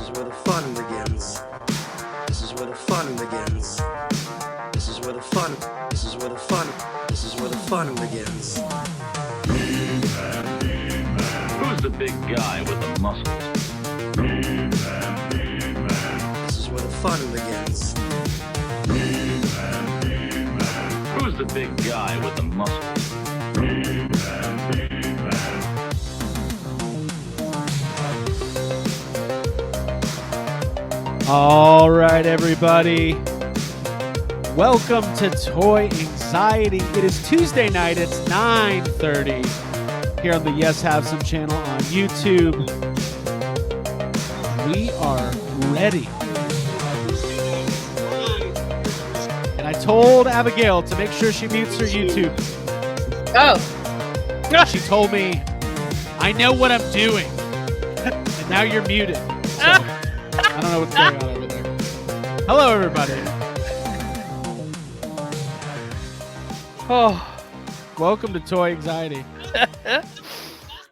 is where the fun begins. This is where the fun begins. This is where the fun. This is where the fun. This is where the fun begins. Who's the big guy with the muscles? This is where the fun begins. Who's the big guy with the muscles? All right, everybody. Welcome to Toy Anxiety. It is Tuesday night. It's 9:30 here on the Yes Have Some channel on YouTube. We are ready. And I told Abigail to make sure she mutes her YouTube. Oh. She told me, I know what I'm doing. And now you're muted. So, I don't know what's going on over there. Hello, everybody. Oh, welcome to Toy Anxiety.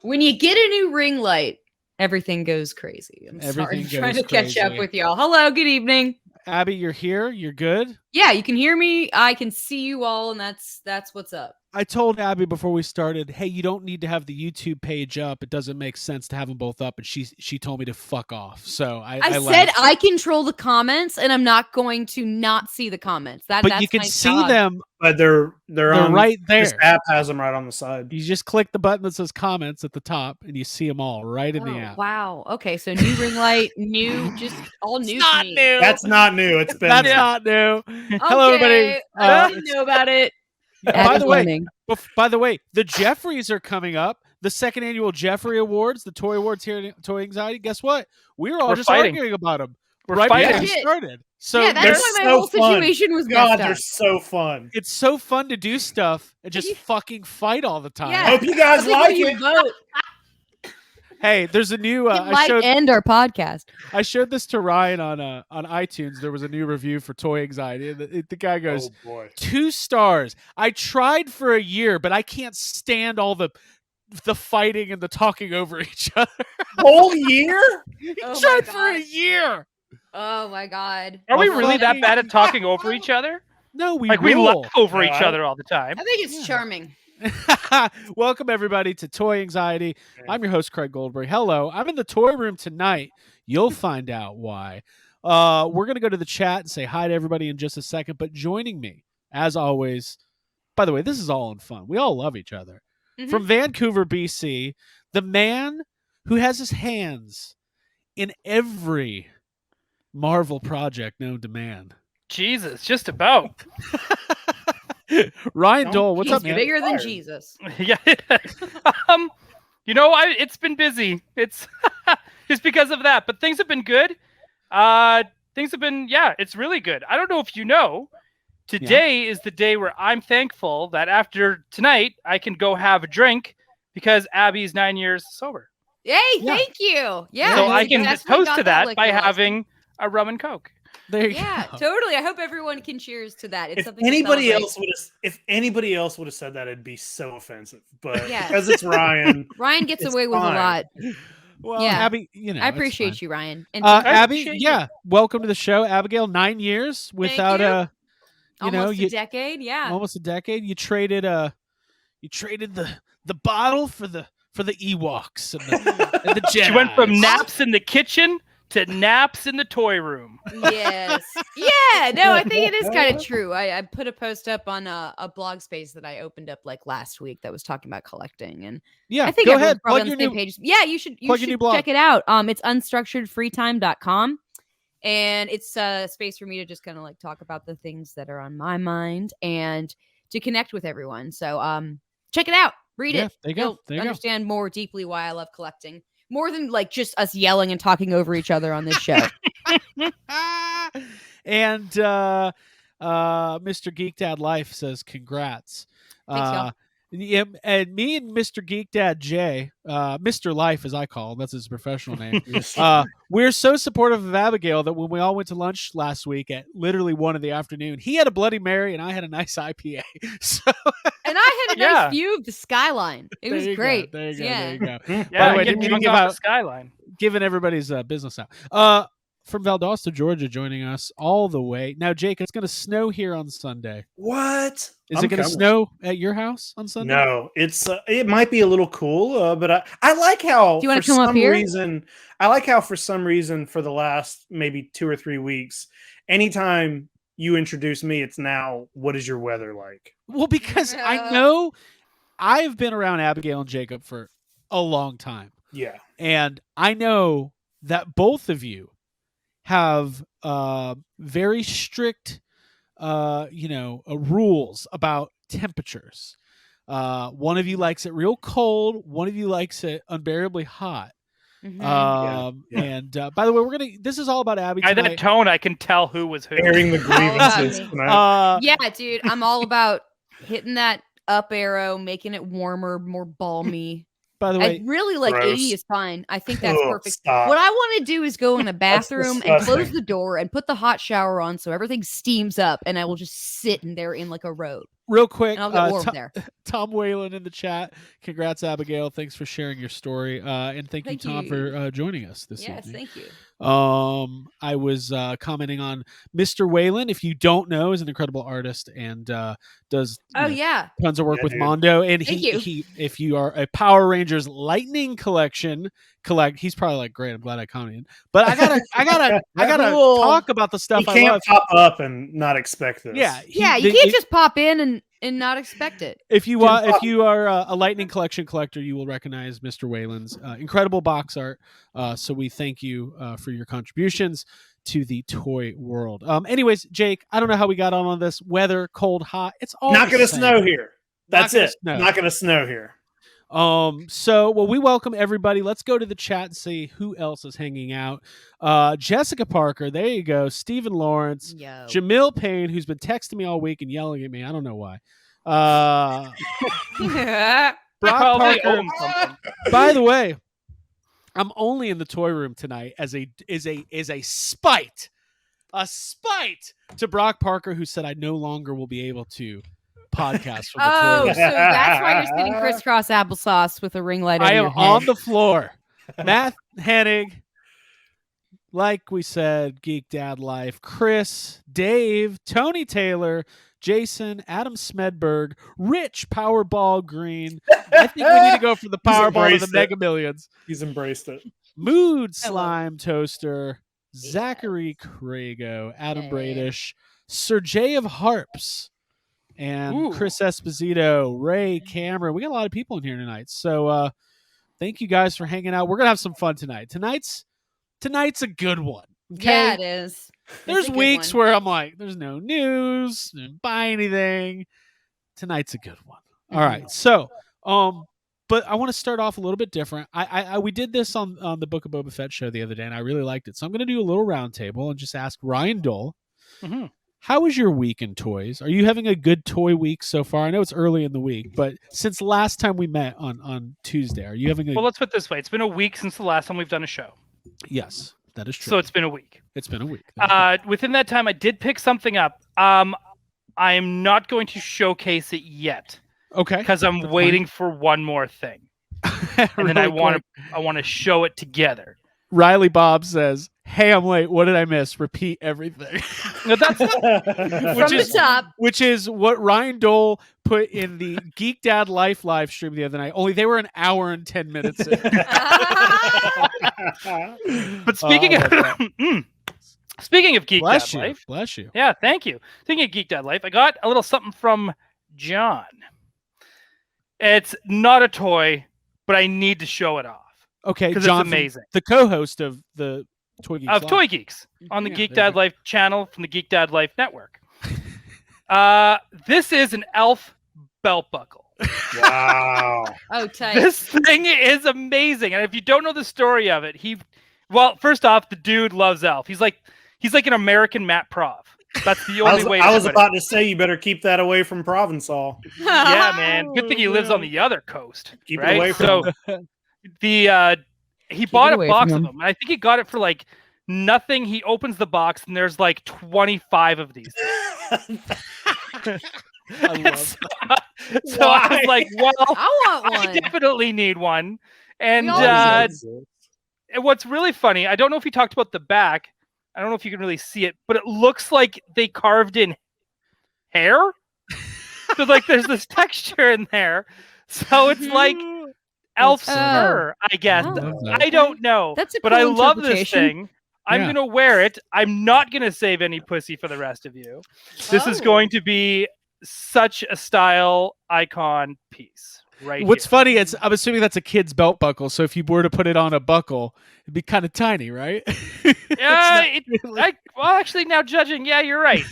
When you get a new ring light, everything goes crazy. I'm trying to catch up with y'all. Hello, good evening. Abby, you're here. You're good. Yeah, you can hear me. I can see you all, and that's what's up. I told Abby before we started, hey, you don't need to have the YouTube page up. It doesn't make sense to have them both up. And she told me to fuck off. So I said I control the comments, and I'm not going to not see the comments. But that's you can my see job. them. But they're on, right there. This app has them right on the side. You just click the button that says comments at the top, and you see them all right in the app. Wow. Okay, so new ring light, new, just all new. It's not new. That's not new. It's been That's there. not new. Hello, everybody. I didn't know about it. By the way, the Jeffries are coming up. The second annual Jeffrey Awards, the Toy Awards here at Toy Anxiety. Guess what? We're just arguing about them. We're right fighting. before we started. So yeah, that's why my whole situation was messed up. They're so fun. It's so fun to do stuff and just fucking fight all the time. Yeah. Hope you guys like it. Vote. Hey, there's a new. End our podcast. I showed this to Ryan on iTunes. There was a new review for Toy Anxiety. The guy goes, "Oh boy, 2 stars. I tried for a year, but I can't stand all the fighting and the talking over each other." Whole year? He tried for a year. Oh my god. Are we really that bad at talking over each other? No, we laugh over each other all the time. I think it's charming. Welcome everybody to Toy Anxiety. I'm your host Craig Goldberg. Hello. I'm in the toy room tonight. You'll find out why. We're gonna go to the chat and say hi to everybody in just a second. But joining me, as always, by the way, this is all in fun. We all love each other. From Vancouver, BC, the man who has his hands in every Marvel project known to man. Jesus, just about. Ryan Dole, what's up, man? Bigger than Jesus. Yeah. It's been busy. It's just because of that, but things have been good. It's really good. I don't know if you know, today is the day where I'm thankful that after tonight I can go have a drink because Abby's 9 years sober. Hey, thank you. Yeah. So I can toast to that by having a rum and coke. There you go. Totally. I hope everyone can cheers to that. It's if something anybody else would have said that, it'd be so offensive. But because it's Ryan, Ryan gets away with a lot. Well, Abby, I appreciate you, Ryan. And Abby, welcome to the show. Abigail, 9 years without almost a decade. Yeah, almost a decade. You traded the bottle for the Ewoks and the Jedi. She went from naps in the kitchen to naps in the toy room. Yes. Yeah. No, I think it is kind of true. I put a post up on a blog space that I opened up like last week that was talking about collecting, and I think go ahead. Probably on the same page. Yeah, you should check it out. It's unstructuredfreetime.com, and it's a space for me to just kind of like talk about the things that are on my mind and to connect with everyone. So check it out. Read it. There you go. You'll understand more deeply why I love collecting. More than like just us yelling and talking over each other on this show. And Mr. Geek Dad Life says congrats. Thanks, Yeah, and me and Mr. Geek Dad Jay, Mr. Life as I call him, that's his professional name. We're so supportive of Abigail that when we all went to lunch last week at literally 1 p.m, he had a Bloody Mary and I had a nice IPA. So, and I had a nice view of the skyline. It was great. There you go. Yeah, By the way, didn't give out the skyline. giving everybody's business out. From Valdosta, Georgia, joining us all the way. Now, Jake, it's going to snow here on Sunday. What? Is it going to snow at your house on Sunday? No, it's it might be a little cool, but I like how Do you want to come up here? I like how for some reason for the last maybe 2 or 3 weeks, anytime you introduce me, it's now, what is your weather like? Well, because I know I've been around Abigail and Jacob for a long time. Yeah. And I know that both of you have very strict rules about temperatures. One of you likes it real cold, one of you likes it unbearably hot. Mm-hmm. And by the way, this is all about Abby tonight. By that tone, I can tell who was who. Airing the grievances tonight. Yeah, dude, I'm all about hitting that up arrow, making it warmer, more balmy. By the way, I really like gross. 80 is fine. I think that's perfect. Stop. What I want to do is go in a bathroom and disgusting. close the door and put the hot shower on so everything steams up, and I will just sit in there in like a robe. Real quick, And I'll get warm there. Tom Whalen in the chat. Congrats, Abigail. Thanks for sharing your story. And thank you, Tom, for joining us this evening. Yes, thank you. I was commenting on Mr. Whalen. If you don't know, is an incredible artist and does tons of work with Mondo. And he if you are a Power Rangers Lightning collection he's probably like, great, I'm glad I commented. But I gotta talk about the stuff I can't pop up and not expect this. Yeah, you can't just pop in and not expect it. If you are a Lightning collection collector, you will recognize Mr. Whalen's incredible box art. So we thank you for your contributions to the toy world. Anyways, Jake, I don't know how we got on this. Weather, cold, hot. It's all not going to snow here. That's it. Not going to snow here. We welcome everybody. Let's go to the chat and see who else is hanging out. Jessica Parker, there you go. Stephen Lawrence, Jamil Payne, who's been texting me all week and yelling at me. I don't know why. Brock Parker. By the way, I'm only in the toy room tonight as a spite to Brock Parker, who said I no longer will be able to podcast from the toy room. So that's why you're sitting crisscross applesauce with a ring light on your head. I am on the floor. Matt Hennig, like we said, Geek Dad Life, Chris, Dave, Tony Taylor, Jason, Adam Smedberg, Rich Powerball Green. I think we need to go for the Powerball of the Mega Millions. He's embraced it. Mood Slime Toaster, Zachary Crago, Adam Bradish, Sergey of Harps, and Chris Esposito, Ray Cameron. We got a lot of people in here tonight. So thank you guys for hanging out. We're going to have some fun tonight. Tonight's a good one. Okay? Yeah, it is. There's weeks where I'm like, there's no news, didn't buy anything. Tonight's a good one. All right. So, but I want to start off a little bit different. We did this on the Book of Boba Fett show the other day, and I really liked it. So I'm going to do a little roundtable and just ask Ryan Dole, how was your week in toys? Are you having a good toy week so far? I know it's early in the week, but since last time we met on Tuesday, are you having a... Well, let's put it this way. It's been a week since the last time we've done a show. Yes, that is true. So it's been a week. It's been a week. Within that time, I did pick something up. I am not going to showcase it yet. Okay. Because I'm waiting for one more thing. And then I want to show it together. Riley Bob says, "Hey, I'm late. What did I miss? Repeat everything." No, that's from the top. Which is what Ryan Dole put in the Geek Dad Life live stream the other night. Only they were an hour and 10 minutes in. But speaking of Geek Dad Life, bless you. Yeah, thank you. Speaking of Geek Dad Life, I got a little something from John. It's not a toy, but I need to show it off. Okay, because John, it's amazing. The co-host of the Toy Geeks Toy Geeks on the Geek Dad Life channel from the Geek Dad Life network. This is an elf belt buckle. Wow. Oh, tight. This thing is amazing. And if you don't know the story of it, first off, the dude loves elf. He's like an American Matt Prov. That's the only way. I was about to say you better keep that away from Provençal. Yeah, man. Good thing he lives on the other coast. Keep it away from him. He bought a box of them. And I think he got it for like nothing. He opens the box and there's like 25 of these. I love so I was like, well, I want one. I definitely need one. And And what's really funny, I don't know if you talked about the back. I don't know if you can really see it, but it looks like they carved in hair. So like there's this texture in there. So it's like elf's fur, I guess. I don't know. That's a but cool I love this interpretation. thing. I'm going to wear it. I'm not going to save any pussy for the rest of you. This is going to be such a style icon piece. Right. What's here. funny, I'm assuming that's a kid's belt buckle. So if you were to put it on a buckle, it'd be kind of tiny, right? Well, actually, now judging, yeah, you're right.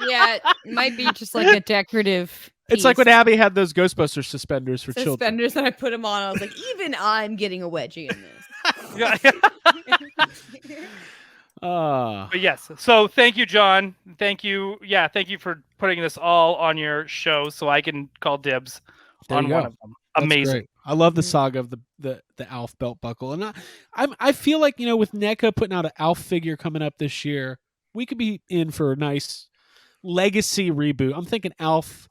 Yeah, it might be just like a decorative. It's like when Abby had those Ghostbusters suspenders for children. Suspenders, and I put them on. I was like, even I'm getting a wedgie in this. But yes, so thank you, John. Thank you. Yeah, thank you for putting this all on your show so I can call dibs on one of them. Amazing. Great. I love the saga of the Alf belt buckle. And I feel like, with NECA putting out an Alf figure coming up this year, we could be in for a nice legacy reboot. I'm thinking Alf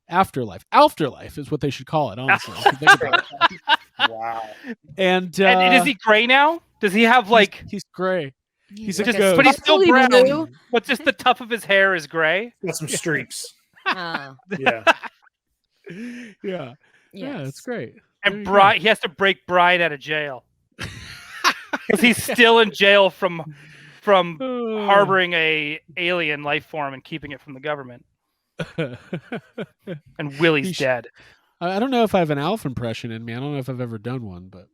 Afterlife. Afterlife is what they should call it, honestly. Wow. And is he gray now? Does he have like he's gray? He's like just, but he's still brown. Blue. But just the top of his hair is gray. Got some streaks. Oh. Yeah. Yeah. Yeah, that's great. And Brian, he has to break Brian out of jail. Because he's still in jail from harboring a alien life form and keeping it from the government. And Willie's dead. I don't know if I have an Alf impression in me. I don't know if I've ever done one, but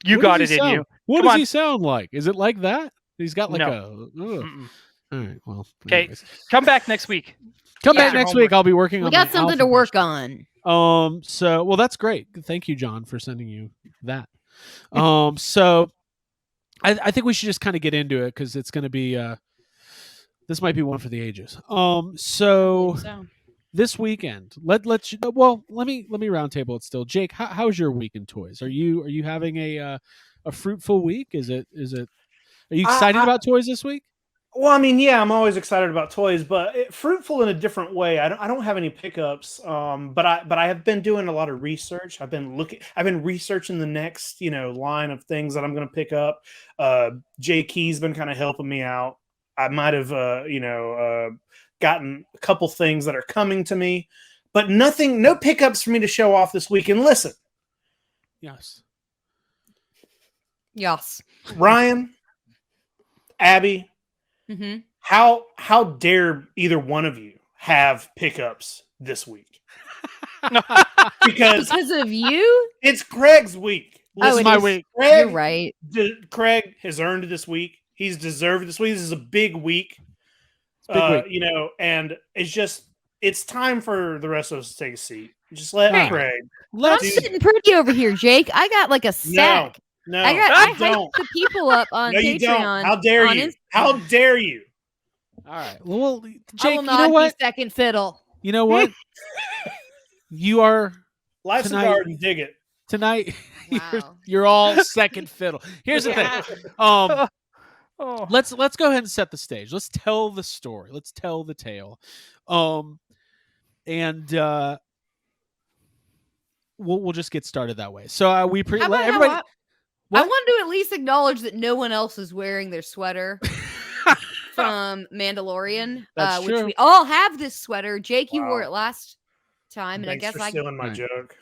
you got it in you. What does he sound like? Is it like that? He's got like no. All right. Well. Okay. Come back next week. Come back next week. I'll be working on. We got something to work on. So that's great. Thank you, John, for sending you that. So I think we should just kind of get into it because it's going to be this might be one for the ages. So this weekend, let me roundtable it still. Jake, how's your week in toys? Are you having a fruitful week? Is it? Are you excited about toys this week? Well, I mean, yeah, I'm always excited about toys, but fruitful in a different way. I don't have any pickups, but I have been doing a lot of research. I've been researching the next, line of things that I'm going to pick up. Jay Key's been kind of helping me out. I might have, gotten a couple things that are coming to me, but no pickups for me to show off this week. And listen, yes, Ryan, Abby. Mm-hmm. How dare either one of you have pickups this week? because of you? It's Craig's week. It's my week. You're right. Craig has earned this week. He's deserved this week. This is a big week. And it's time for the rest of us to take a seat. Just let Craig. I'm sitting pretty over here, Jake. I got like a sack. No, I hyped the people up on Patreon. You don't. How dare you? How dare you? All right. Well, Jake, I will not be second fiddle. You know what? You are life's a garden. Dig it tonight. Wow. You're all second fiddle. Here's the thing. Let's go ahead and set the stage. Let's tell the story. Let's tell the tale. We'll just get started that way. So everybody. I wanted to at least acknowledge that no one else is wearing their sweater from Mandalorian, which we all have this sweater. Jake, you wore it last time, and Thanks I guess for stealing my joke.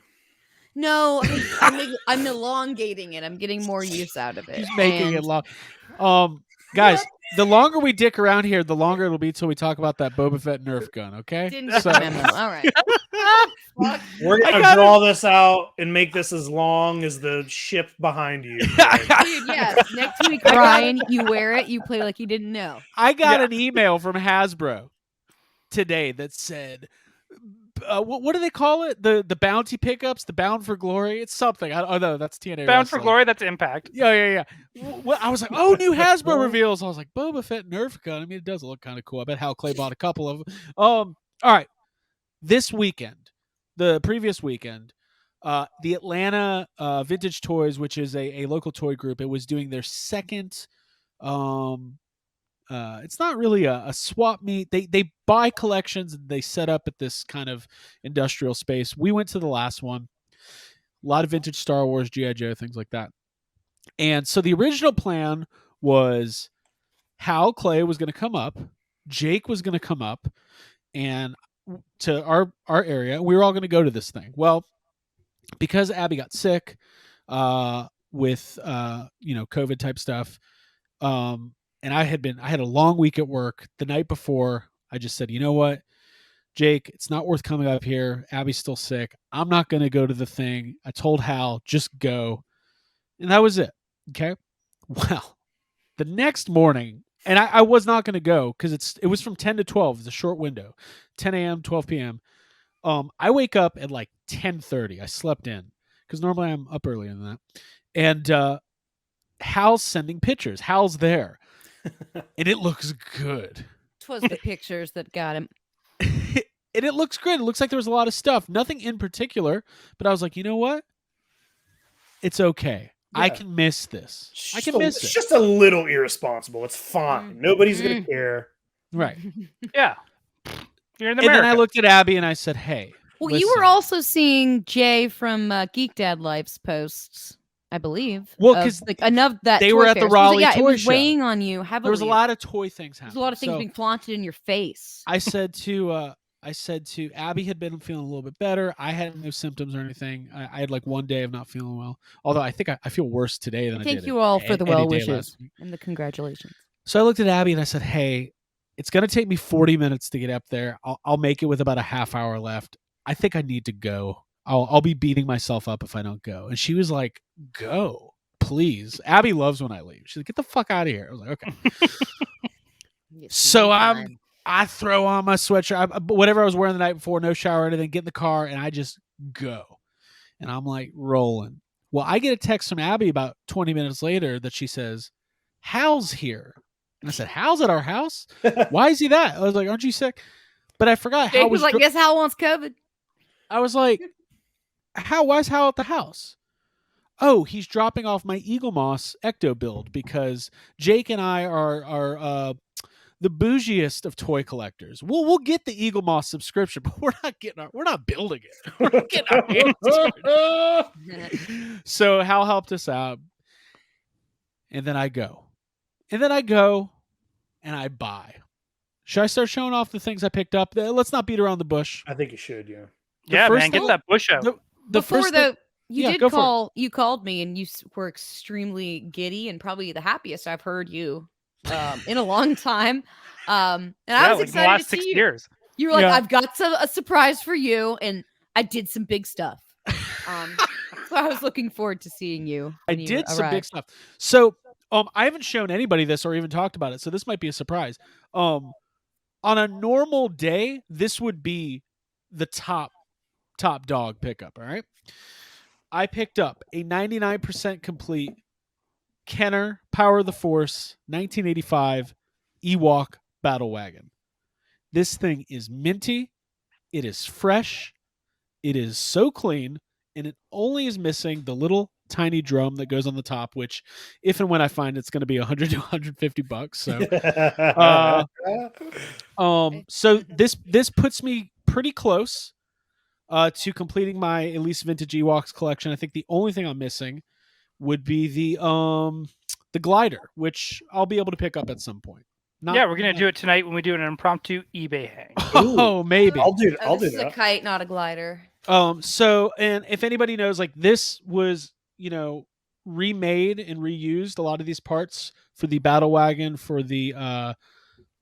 No, I'm elongating it. I'm getting more use out of it. He's making it long. Guys, the longer we dick around here, the longer it'll be till we talk about that Boba Fett Nerf gun. Okay. Didn't get the memo. All right. We're gonna draw this out and make this as long as the ship behind you. Dude, yes. Next week, Ryan, you wear it. You play like you didn't know. I got an email from Hasbro today that said, what do they call it? The bounty pickups, the Bound for Glory. It's something. I know that's TNA. Bound for Glory. That's Impact. Yeah. Well, I was like, new Hasbro reveals. I was like, Boba Fett Nerf gun. I mean, it does look kind of cool. I bet Hal Clay bought a couple of them. All right. This weekend, the previous weekend, the Atlanta Vintage Toys, which is a local toy group, it was doing their second. It's not really a swap meet. They buy collections and they set up at this kind of industrial space. We went to the last one. A lot of vintage Star Wars, GI Joe, things like that. And so the original plan was Hal Clay was going to come up, Jake was going to come up, and to our area. We were all going to go to this thing. Well, because Abby got sick with COVID type stuff, and I had a long week at work. The night before, I just said, you know what, Jake, it's not worth coming up here. Abby's still sick. I'm not going to go to the thing. I told Hal, just go. And that was it. Okay. Well, the next morning, and I was not going to go because it was from 10 to 12. It's a short window, 10 a.m., 12 p.m. I wake up at like 10:30. I slept in because normally I'm up earlier than that. And Hal's sending pictures. Hal's there. And it looks good. 'Twas the pictures that got him. And it looks good. It looks like there was a lot of stuff. Nothing in particular, but I was like, you know what? It's okay. Yeah. I can miss this. I can miss it. It's just a little irresponsible. It's fine. Nobody's going to care. Right. Yeah. You're in America. And then I looked at Abby and I said, hey. Well, listen. you were also seeing Jay from Geek Dad Life's posts, I believe. Well, because like enough that they toy were at fair. the Raleigh it was toy show. weighing on you heavily. There was a lot of toy things happening. There's a lot of things being flaunted in your face. I said to Abby had been feeling a little bit better. I had no symptoms or anything. I had like one day of not feeling well. Although I think I feel worse today than I did. Thank you all for the well wishes and the congratulations. So I looked at Abby and I said, hey, it's going to take me 40 minutes to get up there. I'll make it with about a half hour left. I think I need to go. I'll be beating myself up if I don't go. And she was like, go, please. Abby loves when I leave. She's like, get the fuck out of here. I was like, okay. So I throw on my sweatshirt, whatever I was wearing the night before, no shower or anything, get in the car, and I just go. And I'm like rolling. Well, I get a text from Abby about 20 minutes later that she says, Hal's here. And I said, Hal's at our house? Why is he that? I was like, aren't you sick? But I forgot. Jake was like, guess Hal wants COVID. I was like, why is Hal at the house? Oh, he's dropping off my Eagle Moss Ecto build because Jake and I are the bougiest of toy collectors. We'll get the Eagle Moss subscription, but we're not building it. We're not getting our hands dirty. So Hal helped us out. And then I go. And I buy. Should I start showing off the things I picked up? Let's not beat around the bush. I think you should, yeah. Yeah, man, get that bush out. You called me and you were extremely giddy and probably the happiest I've heard you in a long time. And I was excited in the last to see 6 you. years. You were like, I've got a surprise for you, and I did some big stuff. So I was looking forward to seeing you. I did some big stuff. So I haven't shown anybody this or even talked about it, so this might be a surprise. On a normal day, this would be the top dog pickup. All right, I picked up a 99% complete Kenner Power of the Force 1985 Ewok battle wagon. This thing is minty. It is fresh. It is so clean, and it only is missing the little tiny drum that goes on the top, which if and when I find it's going to be $100 to $150. So this puts me pretty close to completing my at least vintage Ewoks collection. I think the only thing I'm missing would be the glider, which I'll be able to pick up at some point. We're gonna do it tonight when we do an impromptu eBay hang. Oh, maybe I'll do that. This is a kite, not a glider. So, and if anybody knows, like this was, remade and reused a lot of these parts for the battle wagon, for the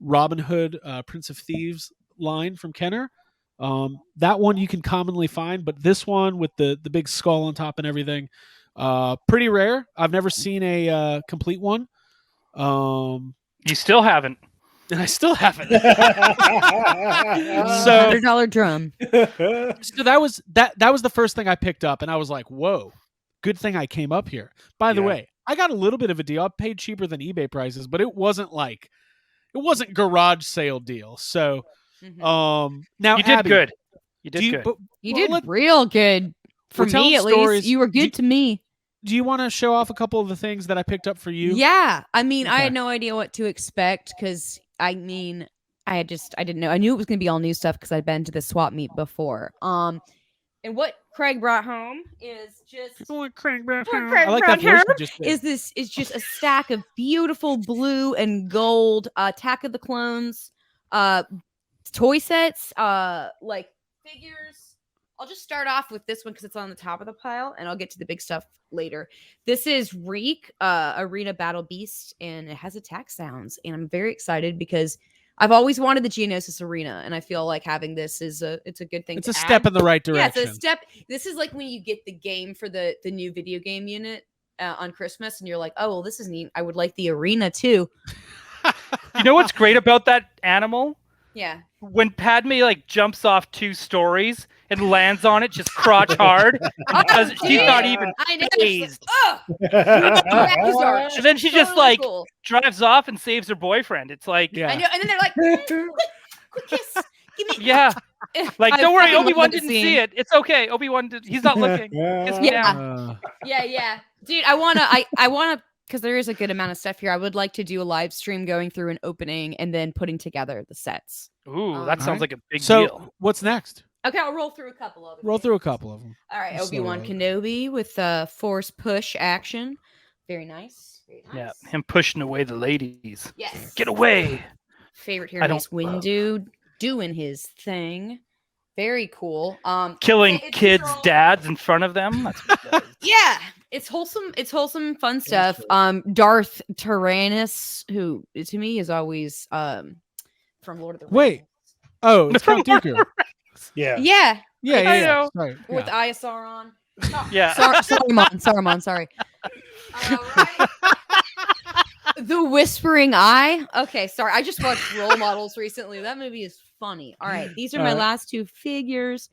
Robin Hood, Prince of Thieves line from Kenner. That one you can commonly find, but this one with the big skull on top and everything, pretty rare. I've never seen a complete one. You still haven't. And I still haven't. So $100 drum. So that was the first thing I picked up, and I was like, whoa, good thing I came up here. By the way, I got a little bit of a deal. I paid cheaper than eBay prices, but it wasn't garage sale deal. So now you did Abby, good. You did good. You did real good. For me, at least. You were good to me. Do you want to show off a couple of the things that I picked up for you? Yeah. I mean, okay. I had no idea what to expect because, I didn't know. I knew it was going to be all new stuff because I'd been to the swap meet before. And what Craig brought home is just What Craig brought What home. Craig I like brought that voice you home just did. is just a stack of beautiful blue and gold Attack of the Clones toy sets, like figures. I'll just start off with this one because it's on the top of the pile, and I'll get to the big stuff later. This is Reek, Arena Battle Beast, and it has attack sounds, and I'm very excited because I've always wanted the Geonosis Arena, and I feel like having this is it's a good thing. It's to a step add. in the right Yeah, direction. it's a step. This is like when you get the game for the new video game unit on Christmas, and you're like, oh, well, this is neat. I would like the arena too. You know what's great about that animal? Yeah. When Padme like jumps off 2 stories and lands on it just crotch hard because she's not even I know. phased. Oh, And then she just like drives off and saves her boyfriend. It's like, Yeah. I know, and then they're like, quick kiss. Give me. yeah. Like, I don't worry, fucking love Obi-Wan the didn't scene. see it. It's okay. Obi-Wan he's not looking. Kiss me Yeah. down. Yeah, dude. I wanna, because there is a good amount of stuff here. I would like to do a live stream going through an opening and then putting together the sets. Ooh, that sounds Alright. like a big So deal. what's next? Okay, I'll roll through a couple of them. Roll through a couple of them. All right, Slow Obi-Wan roll. Kenobi with force push action. Very nice. Very nice. Yeah, him pushing away the ladies. Yes. Get away. Favorite here, I Mace don't- Windu doing his thing. Very cool. Killing it's kids' all- dads in front of them. That's what he does. Yeah, it's wholesome. It's wholesome, fun stuff. Darth Tyrannus, who to me is always from Lord of the Rings. Wait. Oh, it's From Count Lord Dooku. Yeah. Yeah, Yeah, I yeah, yeah. know. Sorry. with Yeah. Isaron. Yeah. Saruman. Sorry. Right. The Whispering Eye. Okay, sorry. I just watched Role Models recently. That movie is funny. All right, these are my Alright. last 2 figures.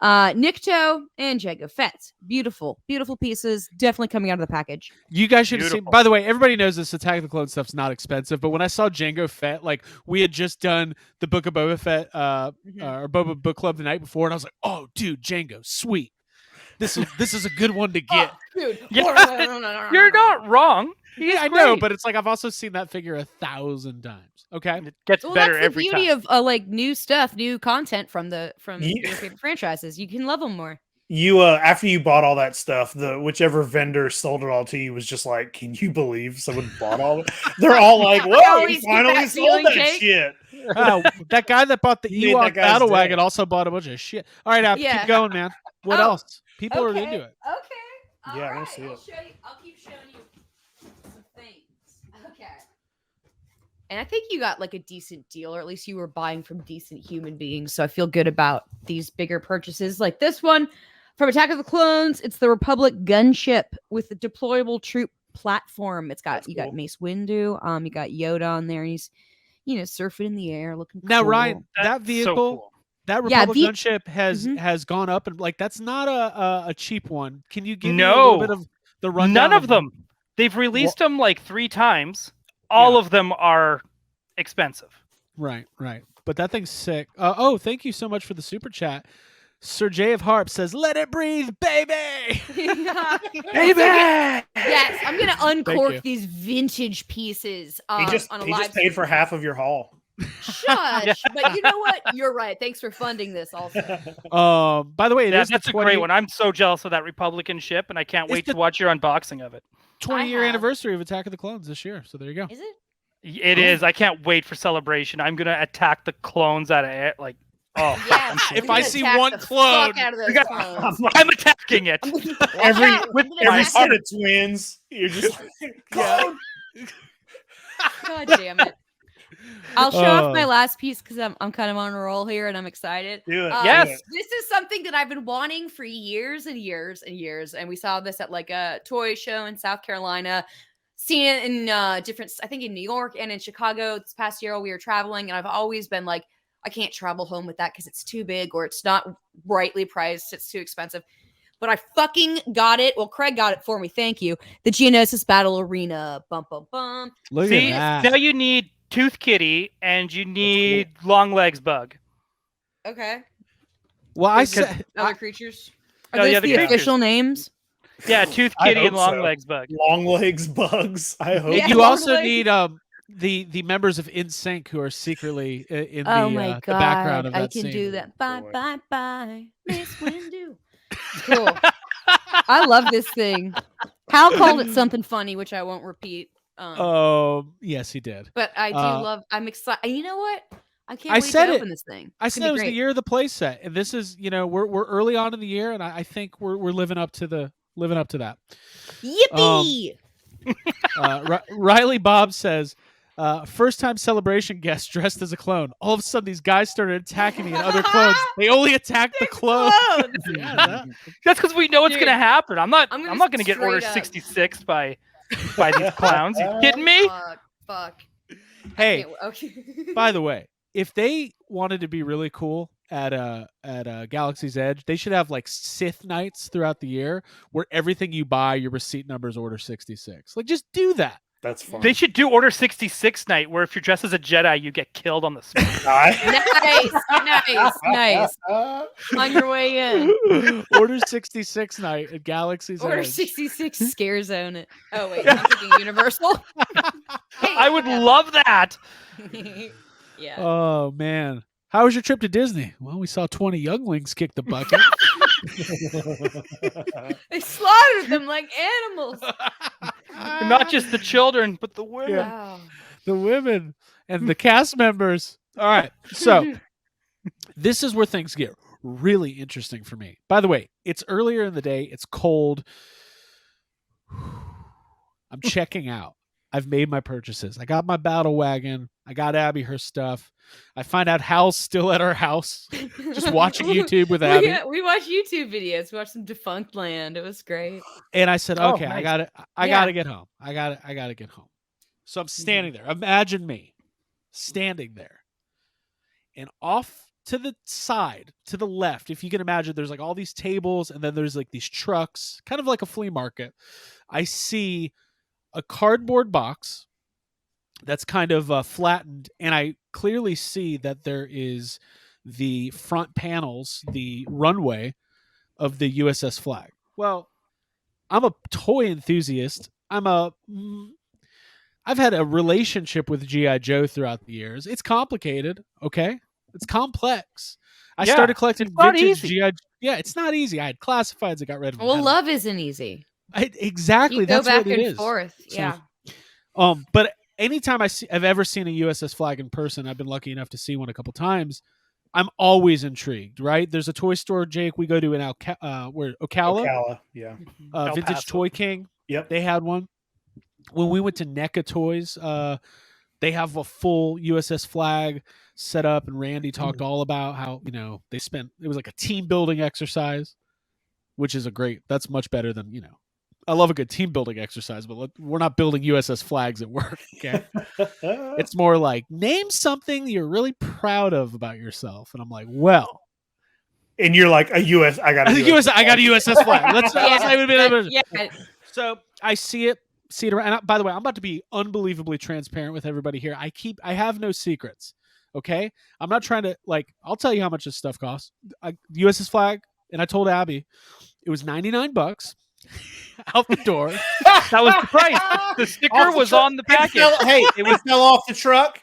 Nikto and Jango Fett. Beautiful pieces. Definitely coming out of the package. You guys should have seen. Beautiful. By the way, everybody knows this Attack of the Clone stuff's not expensive, but when I saw Jango Fett, like we had just done the Book of Boba Fett, or Boba Book Club the night before, and I was like, "Oh, dude, Jango, sweet. This is a good one to get." Dude. Yeah. No. You're not wrong. He's Yeah, I know, great. but it's like I've also seen that figure 1,000 times. Okay, It gets Well, better that's the every beauty time. of like new stuff, new content from Yeah. your favorite franchises. You can love them more. You after you bought all that stuff, the whichever vendor sold it all to you was just like, can you believe someone bought all of it? They're all like, whoa, always he get finally that sold feeling, that Jake. shit. that guy that bought the You made that Ewok guy's battle day. wagon also bought a bunch of shit. All right, App, Yeah. keep going, man. What Oh, else? People are into it. Okay. Yeah, I wanna see it. I'll keep showing you some things. Okay. And I think you got like a decent deal, or at least you were buying from decent human beings. So I feel good about these bigger purchases, like this one from Attack of the Clones. It's the Republic Gunship with the deployable troop platform. It's got That's you cool. got Mace Windu. You got Yoda on there, and he's surfing in the air, looking. Now, cool. Ryan, that That's vehicle, so cool. that Yeah, Republic the- gunship has Mhm. has gone up, and like that's not a cheap one. Can you give me a No. little bit of the rundown? None of them. They've released them like 3 times. All Yeah. of them are expensive. Right. But that thing's sick. Oh, thank you so much for the super chat. Sir J of Harp says, "Let it breathe, baby." Baby! Yes, I'm gonna you. uncork these vintage pieces He on a just live paid for half of your haul. Shush. But you know what? You're right. Thanks for funding this also. By the way, it Yeah, is that's the a great one. I'm so jealous of that Republican ship, and I can't It's wait the- to watch your unboxing of it. 20-year I have. anniversary of Attack of the Clones this year. So there you go. Is it? It is. I can't wait for celebration. I'm gonna attack the clones out of air. Like, oh, Yeah. I'm so If I'm I gonna see attack one the clone, fuck out of those We got- clones. I'm attacking it. Every with every set of twins, you're just like, Yeah. God damn it. I'll show off my Oh. last piece because I'm kind of on a roll here and I'm excited. do it. Yes. do it. This is something that I've been wanting for years and years and years. And we saw this at like a toy show in South Carolina, seen it in different, I think in New York and in Chicago this past year while we were traveling. And I've always been like, I can't travel home with that because it's too big or it's not rightly priced. It's too expensive. But I fucking got it. Well, Craig got it for me. Thank you. The Geonosis Battle Arena. Bum, bum, bum. Look See, at now that. you need Tooth Kitty and you need Long Legs Bug. Okay. Well, I because- said Other creatures. Are Oh, those yeah, the the creatures. official names? Yeah, Tooth I Kitty and hope Long so. Legs Bug. Long legs bugs. I hope. Yeah, you long also legs. need the members of InSync who are secretly in Oh the my the background god, of I that can scene. do that. Bye, Boy. bye, bye. Miss Windu. Cool. I love this thing. Hal called it something funny, which I won't repeat. Yes, he did. But I do love. I'm excited. You know what? I can't I wait said to it. open this thing. I It's said gonna it be was the great. year of the playset, and this is, we're early on in the year, and I think we're living up to that. Yippee! Riley Bob says, first time celebration guest dressed as a clone. All of a sudden, these guys started attacking me in other clones. They only attacked the clone. Yeah, That's because we know what's Dude, gonna happen. I'm not I'm gonna get straight Order up. 66 by these clowns. You kidding me? Fuck. Hey, Okay. by the way, if they wanted to be really cool at Galaxy's Edge, they should have like Sith nights throughout the year where everything you buy, your receipt number is Order 66. Like, just do that. That's fun. They should do Order 66 night, where if you're dressed as a Jedi, you get killed on the spot. nice. On your way in. Order 66 night at Galaxy's Order Edge. 66 scare zone it. Oh wait, I'm thinking Universal. I would love that. Yeah. Oh man, how was your trip to Disney? Well, we saw 20 younglings kick the bucket. They slaughtered them like animals. Not just the children, but the women. Yeah. Wow. The women and the cast members. All right, so this is where things get really interesting for me. By the way, it's earlier in the day. It's cold. I'm checking out. I've made my purchases. I got my battle wagon. I got Abby her stuff. I find out Hal's still at our house, just watching YouTube with Abby. We watched YouTube videos. We watched some Defunct Land. It was great. And I said, Oh, okay, nice. I gotta get home. I gotta get home. So I'm standing there. Imagine me standing there. And off to the side, to the left, if you can imagine, there's like all these tables, and then there's like these trucks, kind of like a flea market. I see a cardboard box that's kind of flattened, and I clearly see that there is the front panels, the runway of the USS Flagg. Well, I'm a toy enthusiast. I've had a relationship with GI Joe throughout the years. It's complicated, okay? It's complex. I started collecting vintage GI. Yeah, it's not easy. I had classifieds. I got rid of them. Well, love isn't easy. Exactly. You go That's back what it and is. forth. So, Yeah. But anytime I've ever seen a USS Flagg in person, I've been lucky enough to see one a couple times. I'm always intrigued, right? There's a toy store, Jake, we go to in Ocala. Ocala, yeah. El Vintage Paso. Toy King. Yep. They had one. When we went to Neca Toys, they have a full USS Flagg set up, and Randy talked all about how, they spent, it was like a team building exercise, which is that's much better than, I love a good team building exercise, but we're not building USS Flaggs at work. Okay. It's more like, name something you're really proud of about yourself. And I'm like, well. And you're like, I got a USS Flagg. Let's not even be that. Yeah. So I see it around. And by the way, I'm about to be unbelievably transparent with everybody here. I have no secrets. Okay. I'm not trying to, I'll tell you how much this stuff costs. USS Flagg. And I told Abby it was $99 out the door. That was the price. The sticker was on the package. It fell off the truck,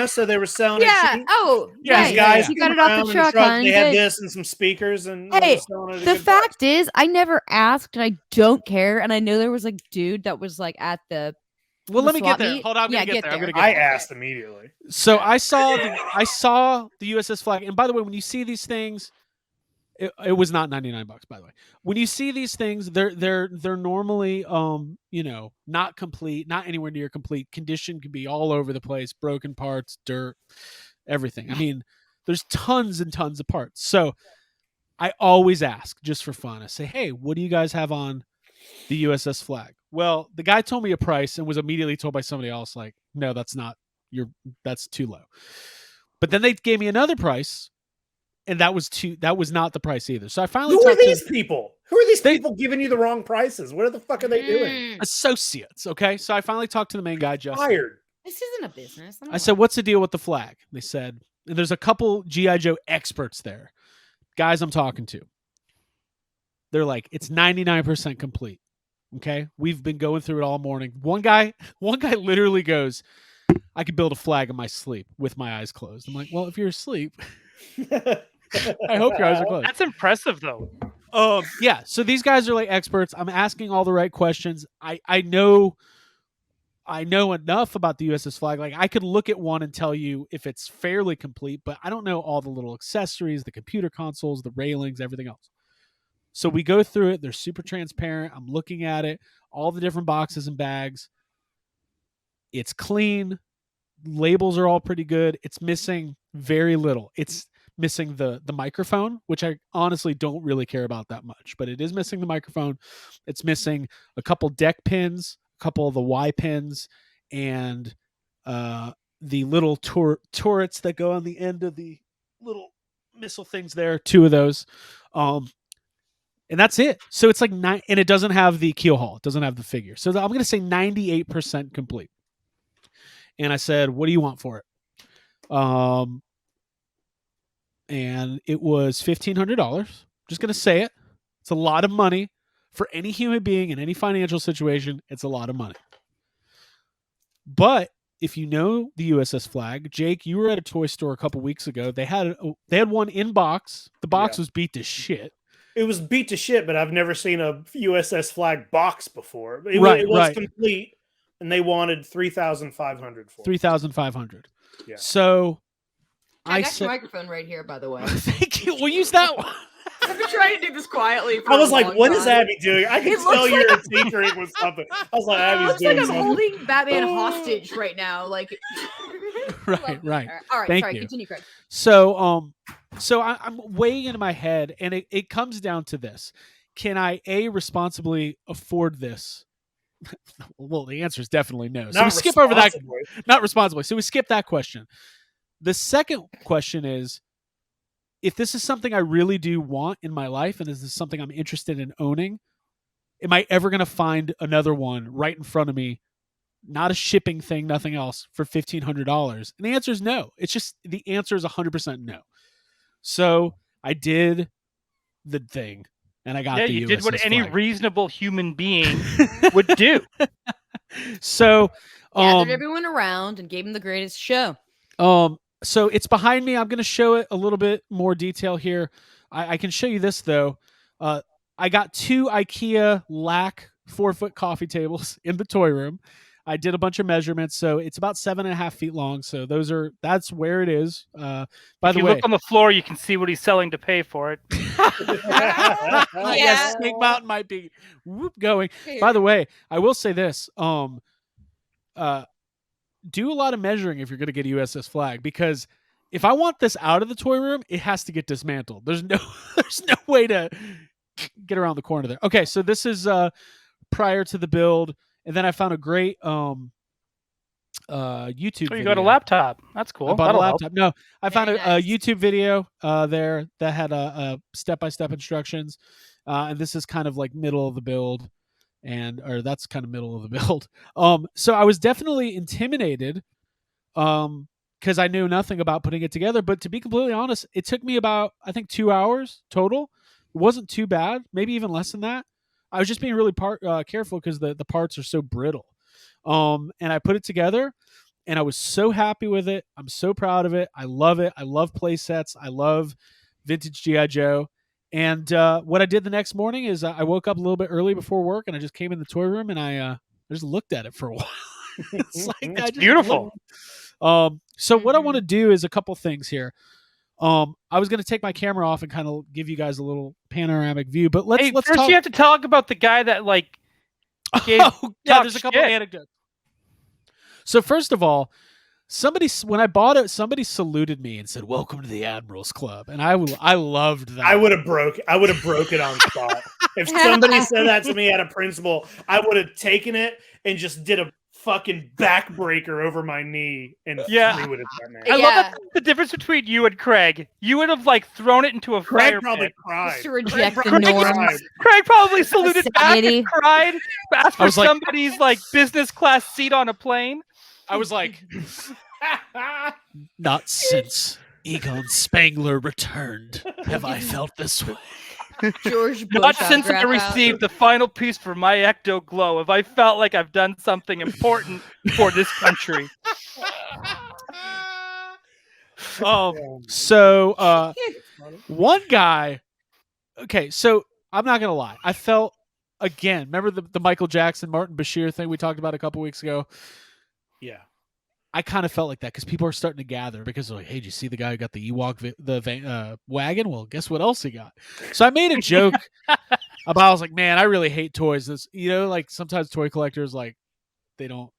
so they were selling Yeah. it cheap. Oh, Yeah, right. These guys You got it off around the in truck, hon. They had Good. this and some speakers, and Hey, selling it at a the good price. fact is, I never asked, and I don't care. And I know there was a dude that was at the. Well, let me get swap there. meet? Hold on, I'm Yeah, gonna get there. I'm gonna get I there. asked immediately. So I saw the USS Flagg, and by the way, when you see these things, it was not $99. By the way, when you see these things, they're normally not complete, not anywhere near complete. Condition can be all over the place, broken parts, dirt, everything. I mean, there's tons and tons of parts. So I always ask, just for fun. I say, hey, what do you guys have on the USS Flagg? Well, the guy told me a price and was immediately told by somebody else, like, no, that's too low. But then they gave me another price, and that was not the price either. So I finally Who are talked to these people? Who are these people giving you the wrong prices? What the fuck are they doing? associates. Okay. So I finally talked to the main guy, Justin. Fired. This isn't a business. I said, what's the deal with the flag? They said, and there's a couple GI Joe experts there, guys I'm talking to. They're like, it's 99% complete. Okay. We've been going through it all morning. One guy literally goes, I could build a flag in my sleep with my eyes closed. I'm like, well, if you're asleep, I hope your eyes are closed. That's impressive, though. Yeah. So these guys are like experts. I'm asking all the right questions. I know enough about the USS Flagg. Like I could look at one and tell you if it's fairly complete, but I don't know all the little accessories, the computer consoles, the railings, everything else. So we go through it. They're super transparent. I'm looking at it, all the different boxes and bags. It's clean. Labels are all pretty good. It's missing very little. It's missing the microphone, which I honestly don't really care about that much, but it is missing the microphone. It's missing a couple deck pins, a couple of the Y pins, and the little turrets that go on the end of the little missile things there. 2 of those. And that's it. So it's like and it doesn't have the keel haul. It doesn't have the figure. So I'm going to say 98% complete. And I said, what do you want for it? And it was $1,500. Just going to say it. It's a lot of money for any human being in any financial situation. It's a lot of money. But if you know the USS Flagg, Jake, you were at a toy store a couple weeks ago. They had one in box. The box was beat to shit. It was beat to shit, but I've never seen a USS Flagg box before. It was complete, and they wanted $3,500 for it. $3,500. Yeah. So I got your microphone right here, by the way. Thank you. We'll use that one. I've been trying to do this quietly. I was like, "What is Abby doing?" I can tell you're tinkering with something. I was like, "Abby's doing something." something. I'm holding Batman hostage right now. Like, right. All right. Thank Sorry. you. Continue, Craig. So, so I'm weighing in my head, and it comes down to this: can I responsibly afford this? Well, the answer is definitely no. So we skip over that. Not responsibly. So we skip that question. The second question is, if this is something I really do want in my life, and is this something I'm interested in owning, am I ever going to find another one right in front of me? Not a shipping thing, nothing else, for $1,500. And the answer is no. It's just the answer is 100% no. So I did the thing, and I got the you USS did what any Flagg. reasonable human being would do. So gathered everyone around and gave him the greatest show. So it's behind me. I'm going to show it a little bit more detail here. I can show you this though. I got 2 IKEA LAC 4-foot coffee tables in the toy room. I did a bunch of measurements, so it's about 7.5 feet long. So that's where it is. By if the you way, look on the floor, you can see what he's selling to pay for it. Yes, Snake Mountain might be going. By the way, I will say this. Do a lot of measuring if you're going to get a USS Flagg, because if I want this out of the toy room, it has to get dismantled. There's no way to get around the corner there. Okay, so this is prior to the build, and then I found a great YouTube video. You got a laptop. That's cool. I bought That'll a laptop. help. No, I found Very a nice. YouTube video there that had a step-by-step instructions, and this is kind of like middle of the build. That's kind of middle of the build. So I was definitely intimidated, because I knew nothing about putting it together. But to be completely honest, it took me about, I think, 2 hours total. It wasn't too bad, maybe even less than that. I was just being really careful because the parts are so brittle. And I put it together, and I was so happy with it. I'm so proud of it. I love it. I love play sets. I love vintage GI Joe. And what I did the next morning is I woke up a little bit early before work, and I just came in the toy room, and I just looked at it for a while. It's like It's beautiful. So what I want to do is a couple things here. I was going to take my camera off and kind of give you guys a little panoramic view, but let's first talk. You have to talk about the guy that gave There's a couple of anecdotes. So first of all, when I bought it, somebody saluted me and said, "Welcome to the Admirals Club," and I loved that. I would have broke it on spot. If somebody said that to me at a principal, I would have taken it and just did a fucking backbreaker over my knee and would have done that. I love that the difference between you and Craig. You would have thrown it into a Craig fire probably pit. cried. Just to reject the norms. Craig probably saluted back Society. and cried. Asked for was like- somebody's business class seat on a plane. I was like, not since Egon Spangler returned have I felt this way. George Bush Not since I autograph received the final piece for my Ecto Glow have I felt like I've done something important for this country. So one guy. Okay, so I'm not gonna lie. I felt again. Remember the Michael Jackson, Martin Bashir thing we talked about a couple weeks ago? Yeah. I kind of felt like that because people are starting to gather because they're like, hey, did you see the guy who got the Ewok wagon? Well, guess what else he got? So I made a joke about, I was like, man, I really hate toys. This, like sometimes toy collectors, like, they don't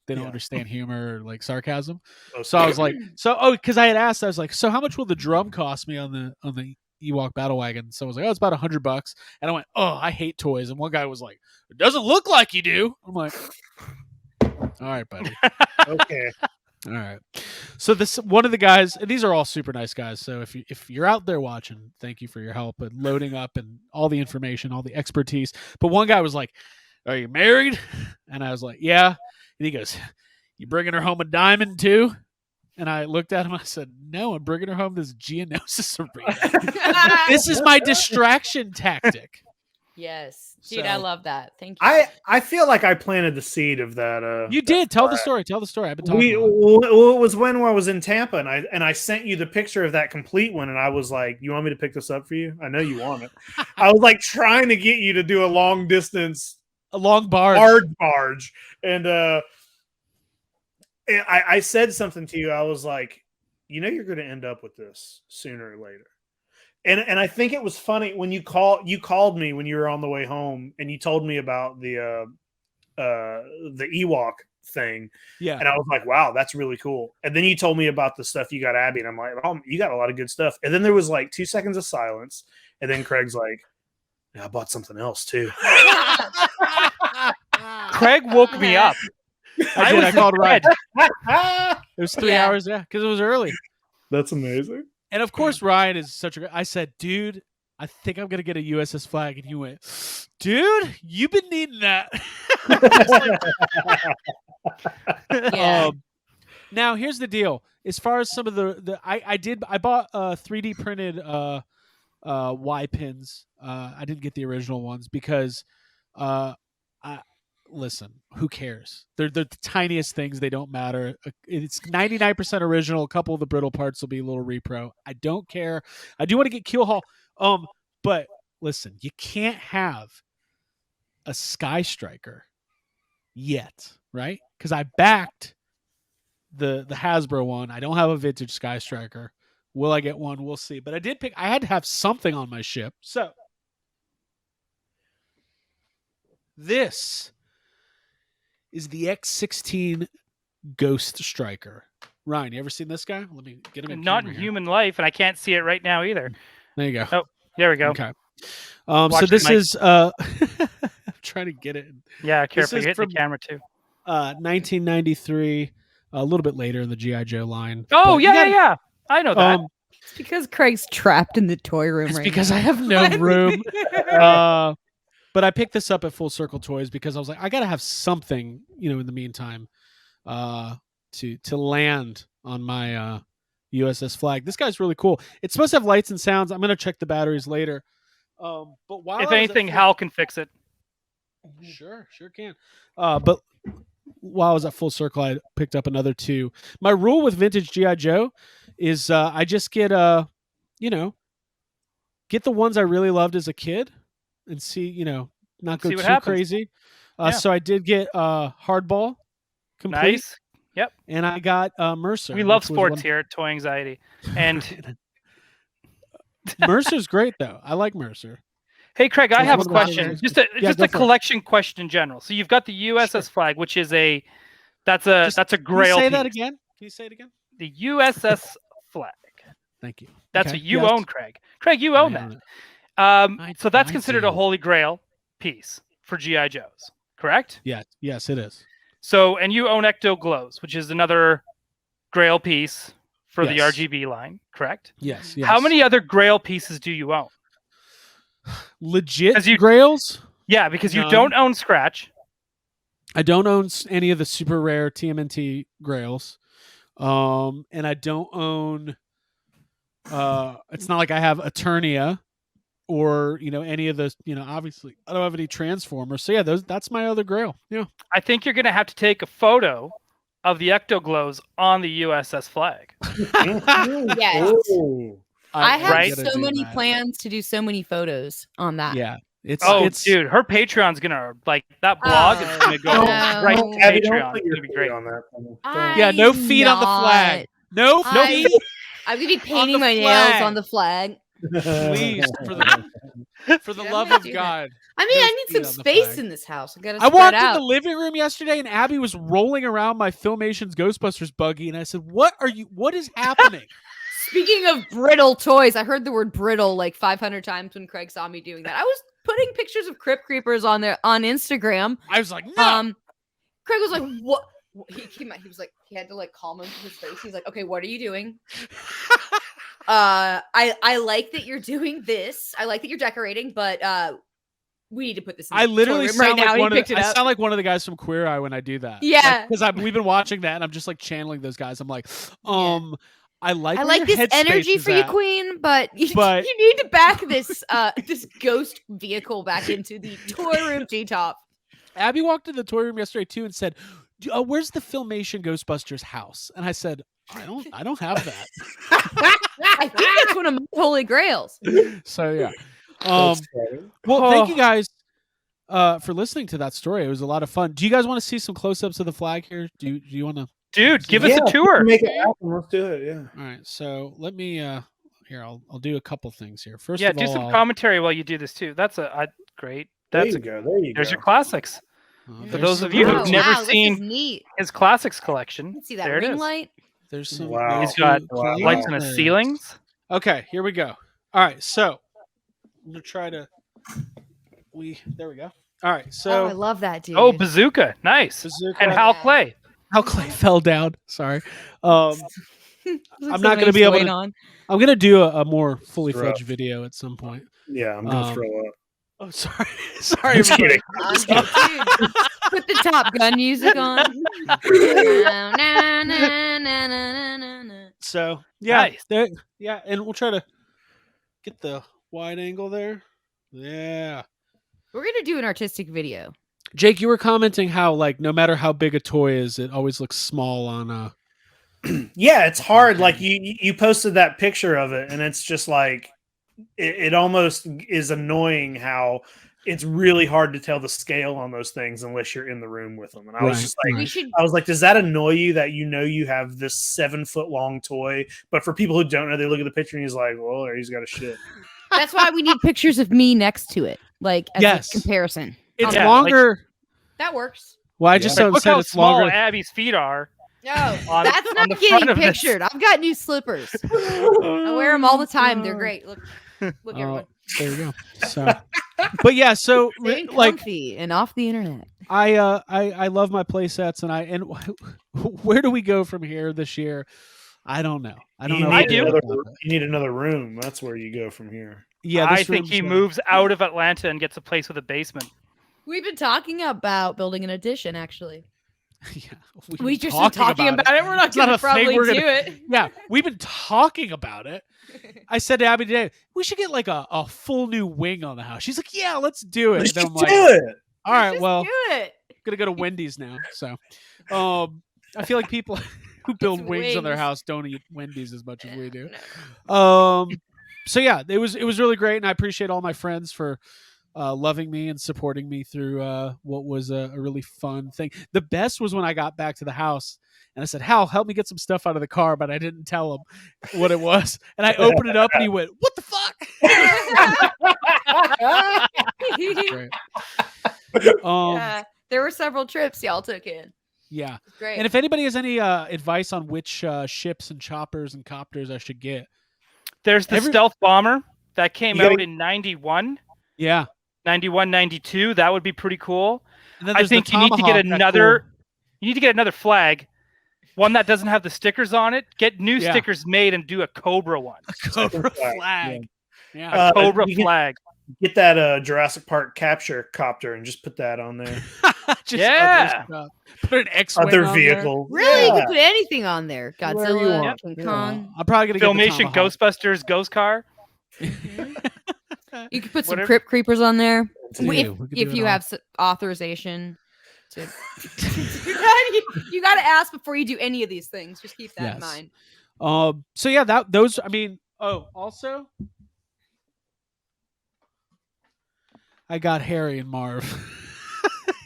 understand humor or like sarcasm. So I was like, because I had asked, I was like, so how much will the drum cost me on the Ewok battle wagon? So I was like, oh, it's about $100. And I went, oh, I hate toys. And one guy was like, it doesn't look like you do. I'm like, all right, buddy. Okay. All right. So this one of the guys, and these are all super nice guys. So if you're out there watching, thank you for your help and loading up and all the information, all the expertise. But one guy was like, "Are you married?" And I was like, "Yeah." And he goes, "You bringing her home a diamond too?" And I looked at him. I said, "No, I'm bringing her home this Geonosis arena. This is my distraction tactic." Yes, dude, I love that. Thank you. I feel like I planted the seed of that. You did. Tell the story. Tell the story. I've been talking. It was when I was in Tampa, and I sent you the picture of that complete one, and I was like, "You want me to pick this up for you? I know you want it." I was like trying to get you to do a long distance, a long barge, and I said something to you. I was like, you're going to end up with this sooner or later. And I think it was funny when you called me when you were on the way home and you told me about the Ewok thing. Yeah. And I was like, wow, that's really cool. And then you told me about the stuff you got Abby, and I'm like, oh, you got a lot of good stuff. And then there was like 2 seconds of silence. And then Craig's like, yeah, I bought something else too. Craig woke me up. I called Ryan. It was 3 hours, because it was early. That's amazing. And of course, Ryan is such a. I said, dude, I think I'm gonna get a USS Flagg, and he went, dude, you've been needing that. Yeah. Now here's the deal. As far as some of I bought 3D printed Y pins. I didn't get the original ones because listen, who cares? They're the tiniest things. They don't matter. It's 99% original. A couple of the brittle parts will be a little repro. I don't care. I do want to get Keel Hall. But listen, you can't have a Sky Striker yet, right? Because I backed the Hasbro one. I don't have a vintage Sky Striker. Will I get one? We'll see. But I had to have something on my ship. So this is the X-16 Ghost Striker. Ryan, you ever seen this guy? Let me get him in. Not in human life, and I can't see it right now either. There you go. Oh, there we go. Okay. So this is I'm trying to get it. Yeah, carefully hit the camera too. 1993, a little bit later in the GI Joe line. Oh, yeah. I know that. It's because Craig's trapped in the toy room it's right because now. I have no room. But I picked this up at Full Circle Toys because I was like, I got to have something, in the meantime, to land on my USS Flagg. This guy's really cool. It's supposed to have lights and sounds. I'm going to check the batteries later. But while if anything, Hal can fix it. Sure can. But while I was at Full Circle, I picked up another 2. My rule with vintage GI Joe is I just get get the ones I really loved as a kid. And see, not go too crazy. So I did get Hardball complete. Nice. Yep. And I got Mercer. We love sports here at Toy Anxiety. And Mercer's great, though. I like Mercer. Hey, Craig, I have a question. Just a collection question in general. So you've got the USS Flagg, which is that's a grail. Can you say piece. that again? Can you say it again? The USS Flagg. Thank you. That's what you own, Craig. Craig, you own that. So that's considered a holy grail piece for GI Joes, correct? Yeah. Yes, it is. So, and you own Ecto Glows, which is another grail piece for the RGB line, correct? Yes. How many other grail pieces do you own? Legit grails? Yeah, because you don't own Scratch. I don't own any of the super rare TMNT grails. And I don't own it's not like I have Eternia or any of those, obviously I don't have any Transformers. So yeah, that's my other grail. Yeah. I think you're gonna have to take a photo of the Ecto Glows on the USS Flagg. Yes. Oh. I have Right? so many plans to do so many photos on that. Yeah. It's dude, her Patreon's gonna that blog is gonna go right to Abby, don't Patreon. put It's your gonna be feet great. on that thing. Yeah, no feet on the flag. No feet. I'm gonna be painting my flag. nails on the flag. Please, for the Dude, love I'm of gonna do God. I mean, No I need feet some on the space flag. in this house. I gotta I spread walked out. in the living room yesterday and Abby was rolling around my Filmation's Ghostbusters buggy and I said, what is happening? Speaking of brittle toys, I heard the word brittle like 500 times when Craig saw me doing that. I was putting pictures of Crypt Creepers on Instagram. I was like, no. Craig was like, what? He came out. He was like, he had to like calm him to his face. He's like, okay, what are you doing? I like that you're doing this. I like that you're decorating, but we need to put this in I literally sound right like now. I sound like one of the guys from Queer Eye when I do that. Yeah. Because we've been watching that and I'm just like channeling those guys. I'm like, I like this energy for you, Queen, but you need to back this this ghost vehicle back into the toy room G-top. Abby walked in the toy room yesterday too and said, where's the Filmation Ghostbusters house? And I said, I don't have that. I think that's one of my holy grails. So yeah. Well, thank you guys for listening to that story. It was a lot of fun. Do you guys want to see some close-ups of the flag here? Do you want to? Dude, give us a tour. Make it happen. Let's do it. Yeah. All right. So let me here. I'll do a couple things here. First, yeah, of all, do some commentary while you do this too. That's great. There you go. There's your classics. For those of you who've never seen his classics collection, see that there ring it is. light? There's some. Wow. He's got lights on his ceilings. Okay, here we go. All right, so I'm gonna try to. There we go. All right, so I love that dude. Oh, Bazooka, nice. Bazooka. And Hal Clay. Hal Clay fell down. Sorry. I'm not gonna be able to. I'm gonna do a more fully fledged video at some point. Yeah, I'm gonna throw up. Oh, sorry. Sorry, everybody. Put the Top Gun music on. So yeah, nice. Yeah, and we'll try to get the wide angle there. Yeah. We're gonna do an artistic video. Jake, you were commenting how like no matter how big a toy is, it always looks small on Yeah, it's hard. Like you posted that picture of it, and it's just like it almost is annoying how it's really hard to tell the scale on those things unless you're in the room with them. And I was just like, I was like, does that annoy you that you have this 7-foot long toy? But for people who don't know, they look at the picture and he's like, well, he's got a shit. That's why we need pictures of me next to it, like as a comparison. It's longer. That works. Well, I just look said how it's small longer. Abby's feet are. No, that's not getting pictured. I've got new slippers. I wear them all the time. They're great. Look, everyone. There you go. So, but yeah, so like and off the internet. I love my play sets, and where do we go from here this year? I don't know. I don't know. You need another room. That's where you go from here. Yeah, I think he moves out of Atlanta and gets a place with a basement. We've been talking about building an addition, actually. Yeah, we just been talking about it. We're not going to probably do it. Yeah, we've been talking about it. I said to Abby today, we should get like a full new wing on the house. She's like, yeah, let's do it. Let's do it. All right, well, do it. I'm going to go to Wendy's now. So I feel like people who build wings on their house don't eat Wendy's as much as we do. No. So yeah, it was really great, and I appreciate all my friends for loving me and supporting me through what was a really fun thing. The best was when I got back to the house and I said, Hal, help me get some stuff out of the car, but I didn't tell him what it was. And I opened it up and he went, what the fuck? Great. Yeah, there were several trips y'all took in. Yeah. Great. And if anybody has any advice on which ships and choppers and copters I should get. There's the stealth bomber that came out in 91. Yeah. 91, 92. That would be pretty cool. And then I think you need to get another. Cool. You need to get another flag, one that doesn't have the stickers on it. Get new stickers made and do a Cobra one. A Cobra flag. Yeah. A Cobra flag. Get that Jurassic Park capture copter and just put that on there. Put an X-wing other on vehicle. There. Really, you can put anything on there. Godzilla, King Kong. I'm probably gonna Filmation get the Ghostbusters Ghost Car. You could put some Crypt Creepers on there if you have authorization. You got to ask before you do any of these things. Just keep that in mind. So yeah, those. I mean, Oh, also, I got Harry and Marv.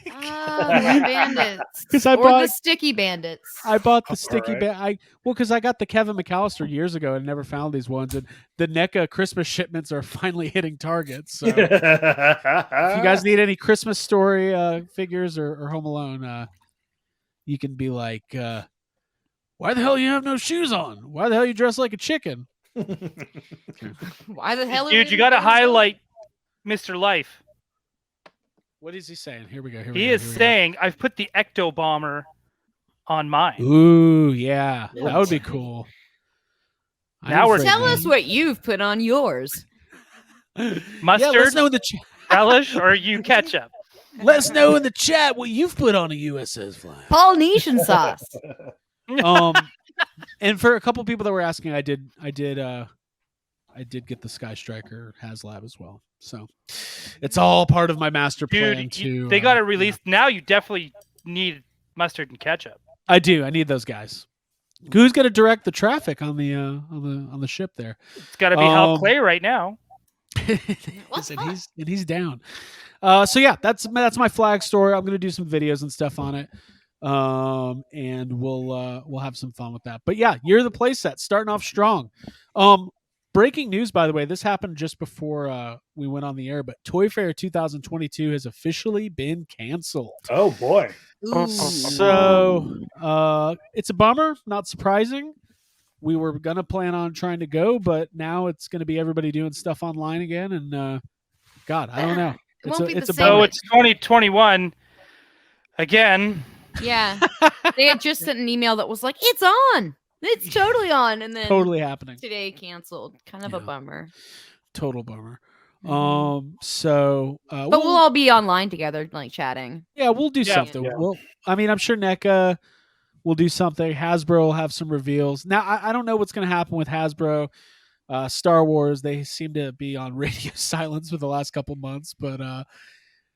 The bandits. 'Cause The sticky bandits. I bought the sticky Right. because I got the Kevin McAllister years ago and never found these ones, and the NECA Christmas shipments are finally hitting targets. So if you guys need any Christmas Story figures or Home Alone, you can be like, why the hell you have no shoes on? Why the hell you dress like a chicken? Why the hell? Dude, you got to highlight Mr. Life. What is he saying? Here we go. He is saying, I've put the Ecto Bomber on mine. Ooh, yeah. That would be cool. Now we're Tell us what you've put on yours. Mustard, let us know in the chat. relish, or you ketchup. Let us know in the chat what you've put on a USS Flagg. Polynesian sauce. And for a couple people that were asking, I did get the Sky Striker HasLab as well. So it's all part of my master plan. They got it released now. You definitely need mustard and ketchup. I do. I need those guys. Who's going to direct the traffic on the ship there? It's got to be Hal Clay right now. and he's down. So yeah, that's my flag story. I'm going to do some videos and stuff on it. And we'll have some fun with that. But yeah, Year of the Playset starting off strong. Breaking news, by the way, this happened just before we went on the air, but Toy Fair 2022 has officially been canceled. Oh boy. Ooh. So it's a bummer, not surprising. We were gonna plan on trying to go, but now it's gonna be everybody doing stuff online again, and God, I don't know. It's 2021 again. Yeah. They had just sent an email that was like, it's on. It's totally on. And then totally happening. Today canceled. Kind of a bummer. Total bummer. Mm-hmm. But we'll all be online together, like chatting. Yeah, we'll do something. Yeah. I'm sure NECA will do something. Hasbro will have some reveals. Now, I don't know what's going to happen with Hasbro. Star Wars, they seem to be on radio silence for the last couple months, but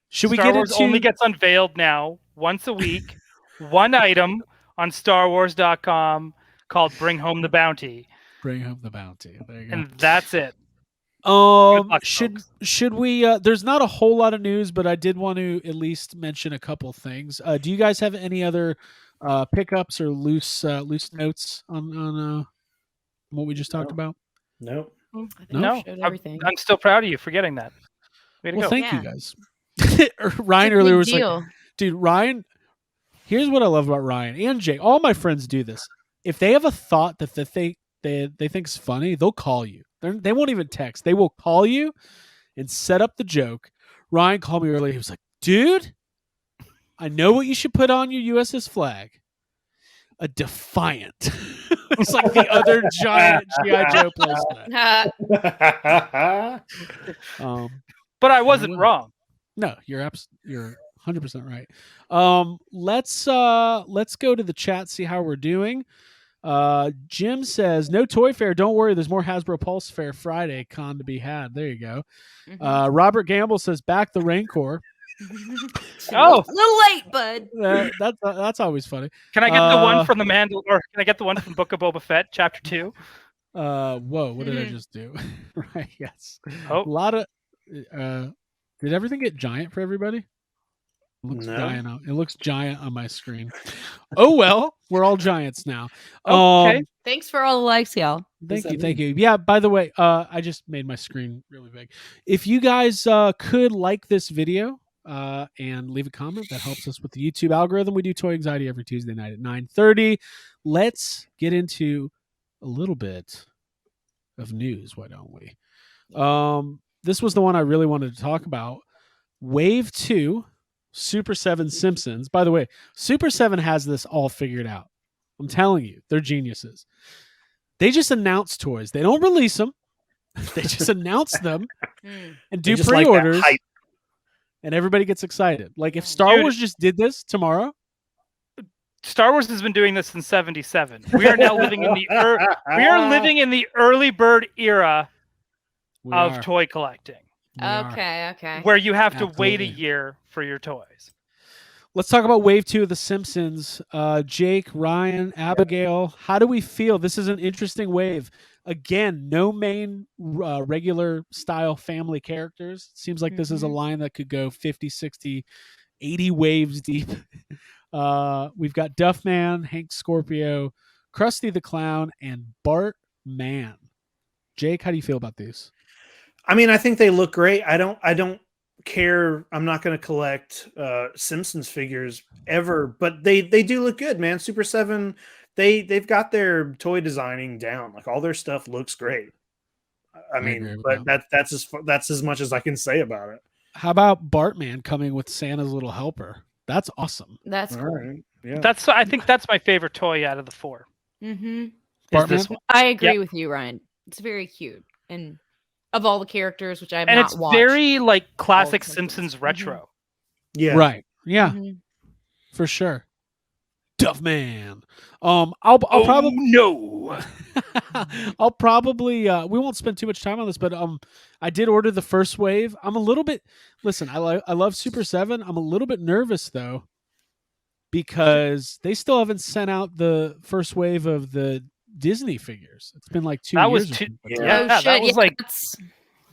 should we Star get Wars into... only gets unveiled now once a week, one item on StarWars.com called Bring Home the Bounty. Bring Home the Bounty. There you go. And that's it. Should we there's not a whole lot of news, but I did want to at least mention a couple things. Do you guys have any other pickups or loose notes on what we just talked about? No. No. I'm still proud of you for getting that. Way to go. Thank you guys. Ryan earlier was like, dude, Ryan, here's what I love about Ryan and Jay. All my friends do this. If they have a thought that they think's funny, they'll call you. They won't even text. They will call you and set up the joke. Ryan called me earlier. He was like, dude, I know what you should put on your USS Flagg. A Defiant. It's like the other giant GI Joe placement. But I wasn't wrong. No, you're 100% right. Let's go to the chat, see how we're doing. Jim says, no Toy Fair. Don't worry. There's more Hasbro Pulse Fair Friday con to be had. There you go. Robert Gamble says, back the Rancor. Oh, a little late, bud. That's always funny. Can I get the one from or can I get the one from Book of Boba Fett, Chapter 2? Whoa, what did I just do? Right, yes. Oh. A lot of did everything get giant for everybody? It looks giant. It looks giant on my screen. Oh well, we're all giants now. Okay. Thanks for all the likes, y'all. Thank you. Yeah, by the way, I just made my screen really big. If you guys could like this video and leave a comment, that helps us with the YouTube algorithm. We do Toy Anxiety every Tuesday night at 9:30. Let's get into a little bit of news, why don't we? This was the one I really wanted to talk about. Wave 2, Super7 Simpsons. By the way, Super7 has this all figured out. I'm telling you, they're geniuses. They just announce toys. They don't release them. They just announce them and do pre-orders. Like and everybody gets excited. Like if Star Wars just did this tomorrow. Star Wars has been doing this since '77. We are now living in the early bird era of toy collecting. Okay. Where you have to wait a year for your toys. let's talk about Wave 2 of The Simpsons. Jake, Ryan, Abigail, how do we feel? This is an interesting wave. Again, no main regular style family characters. Seems like this is a line that could go 50, 60, 80 waves deep. We've got Duffman, Hank Scorpio, Krusty the Clown, and Bart Man. Jake, how do you feel about these? I mean, I think they look great. I don't care. I'm not going to collect Simpsons figures ever, but they do look good, man. Super 7, they've got their toy designing down. Like all their stuff looks great. I mean, but that's as much as I can say about it. How about Bartman coming with Santa's little helper? That's awesome. That's cool. Right. Yeah. I think that's my favorite toy out of the 4. Mm-hmm. Is this one. I agree with you, Ryan. It's very cute, and of all the characters, which I have not watched, and it's very like classic Simpsons retro. Yeah. Right. Yeah. For sure. Duffman. I'll probably no. I'll probably we won't spend too much time on this, but I did order the first wave. I'm a little bit I love Super 7. I'm a little bit nervous though, because they still haven't sent out the first wave of the Disney figures. It's been like 2 years. That was like.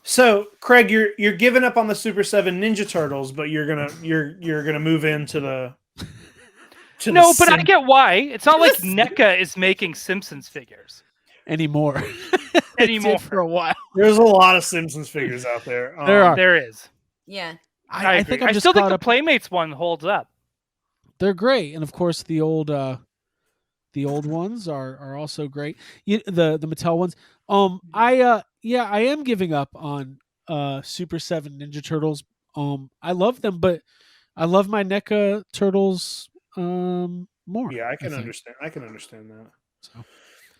So, Craig, you're giving up on the Super 7 Ninja Turtles, but you're gonna move into the. No, but I get why. It's not like Neca is making Simpsons figures anymore. For a while. There's a lot of Simpsons figures out there. There is. Yeah. I think I still think the Playmates one holds up. They're great, and of course the old ones are also great. The Mattel ones. I am giving up on Super 7 Ninja Turtles. I love them, but I love my NECA turtles more. Yeah, I can understand that. So.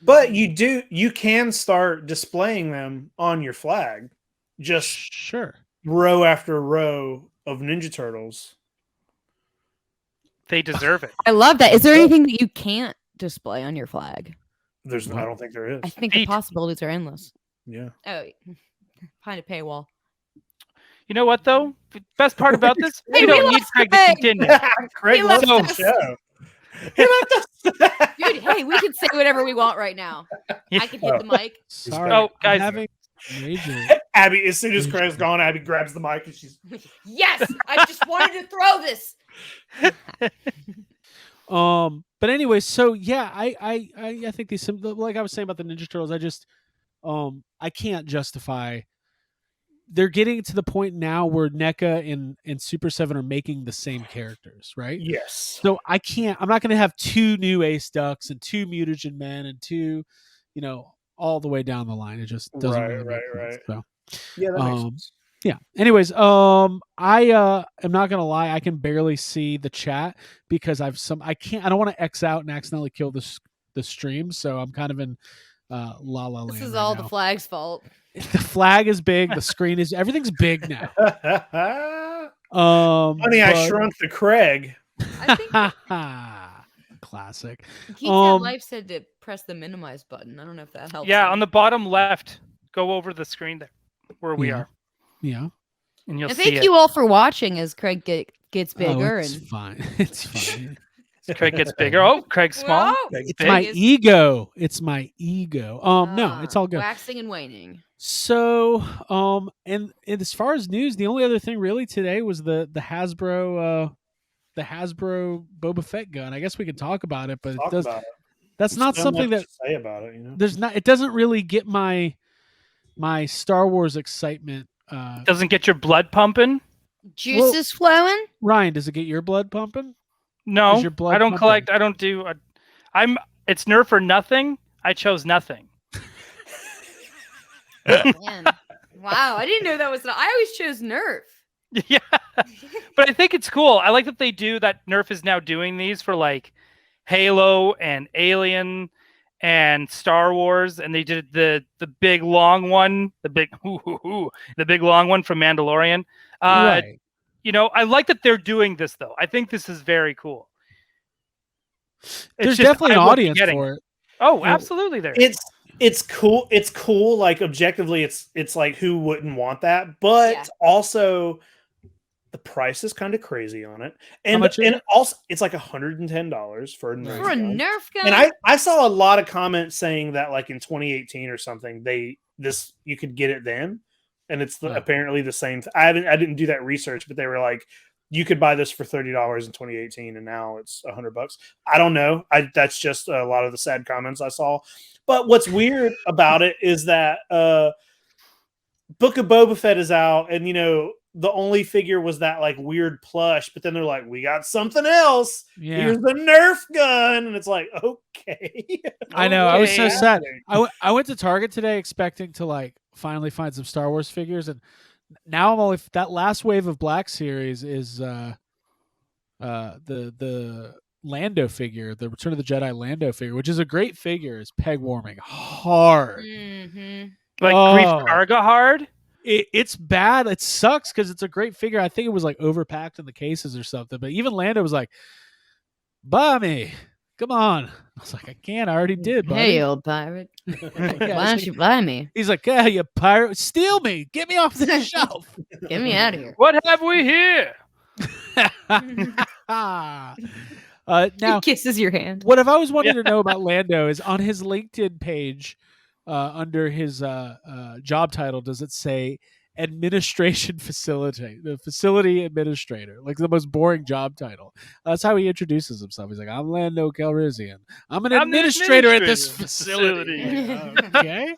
But you can start displaying them on your flag. Just sure. Row after row of Ninja Turtles. They deserve it. I love that. Is there anything that you can't display on your flag? I don't think there is. I think the possibilities are endless. Yeah. Oh, behind a paywall. You know what though? The best part about this, Hey, we don't need Craig to continue. Craig loves the show. He left us. Dude, hey, we can say whatever we want right now. I can hit the mic. Sorry. Oh, guys. Abby, as soon as Craig's gone, Abby grabs the mic and she's yes, I just wanted to throw this. But anyway, so yeah, I think these, like I was saying about the Ninja Turtles, I just I can't justify. They're getting to the point now where NECA and Super 7 are making the same characters, right? Yes. So I'm not going to have 2 new Ace Ducks and 2 Mutagen Men and 2, all the way down the line. It just doesn't really make sense. So, yeah, that makes sense. Yeah. Anyways, I am not gonna lie, I can barely see the chat because I don't want to X out and accidentally kill the stream, so I'm kind of in la la land. This is all the flag's fault. The flag is big, the screen is everything's big now. Honey, I shrunk the Craig. I think classic. Keith Life said to press the minimize button. I don't know if that helps. Yeah, on the bottom left, go over the screen there where we are. Yeah. And you'll see thank you all for watching as Craig gets bigger. It's fine. It's fine. Craig gets bigger. Oh, Craig's small. Whoa. It's my ego. It's my ego. No, it's all good. Waxing and waning. So, and as far as news, the only other thing really today was the Hasbro Boba Fett gun. I guess we can talk about it, but that's not something that say about it. There's not. It doesn't really get my Star Wars excitement. Doesn't get your blood pumping. Juices flowing. Ryan, does it get your blood pumping? No, your blood I don't pumping? collect. I don't do. It's Nerf or nothing. I chose nothing. Man. Wow, I didn't know that was. I always chose Nerf. Yeah, but I think it's cool. I like that they do that. Nerf is now doing these for like Halo and Alien and Star Wars, and they did the big long one, the big long one from Mandalorian. Right. I like that they're doing this though. I think this is very cool. There's definitely an audience for it. Oh, absolutely. There. It's cool. It's cool. Like objectively, it's like who wouldn't want that, but also the price is kind of crazy on it, How and much is it? also it's like $110 for a Nerf For a gun. Nerf gun. And I saw a lot of comments saying that like in 2018 or something, you could get it then, and it's apparently the same. I didn't do that research, but they were like, you could buy this for $30 in 2018, and now it's $100. I don't know. That's just a lot of the sad comments I saw. But what's weird about it is that Book of Boba Fett is out, and the only figure was that like weird plush, but then they're like, we got something else. Yeah. Here's the Nerf gun. And it's like, okay. I know. I was so Okay. sad. I went to Target today expecting to like finally find some Star Wars figures, and now I'm only that last wave of Black Series is the Lando figure, the Return of the Jedi Lando figure, which is a great figure, is peg warming hard. Mm-hmm. Like Grief Karga hard. It's bad. It sucks because it's a great figure. I think it was like overpacked in the cases or something. But even Lando was like, "Buy me, come on." I was like, "I can't. I already did." Buddy. Hey, old pirate. Yeah, Why don't you buy me? He's like, "Yeah, you pirate, steal me, get me off the shelf." Get me out of here. What have we here? Now, He kisses your hand. what I've always wanted to know about Lando is on his LinkedIn page, under his job title, does it say administration facility, the facility administrator, like the most boring job title? That's how he introduces himself. He's like, I'm Lando Calrissian. I'm an administrator at this facility. Okay.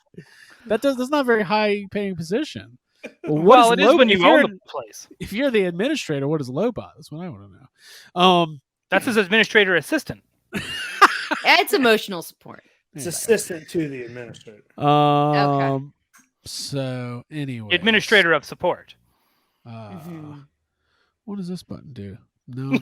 That's not a very high paying position. Well, it is when you own the place. If you're the administrator, what is Lobot? That's what I want to know. That's his administrator assistant. It's emotional support. It's assistant to the administrator. Okay. So anyway, Administrator of support. What does this button do? No.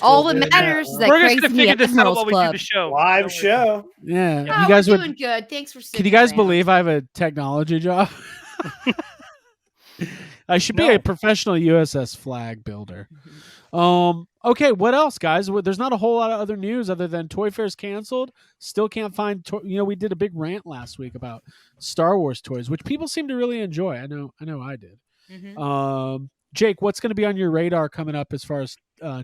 All that matters is that We're Craig's just in gonna the figure this out Admirals while we do Club. the show. Live show. Yeah. Oh, You guys we're would. doing good. Thanks for Can sitting you guys around. believe I have a technology job? I should be a professional USS Flagg builder. Okay, what else, guys? There's not a whole lot of other news other than Toy Fair's canceled. Still can't find. We did a big rant last week about Star Wars toys, which people seem to really enjoy. I know I did. Mm-hmm. Jake, what's going to be on your radar coming up as far as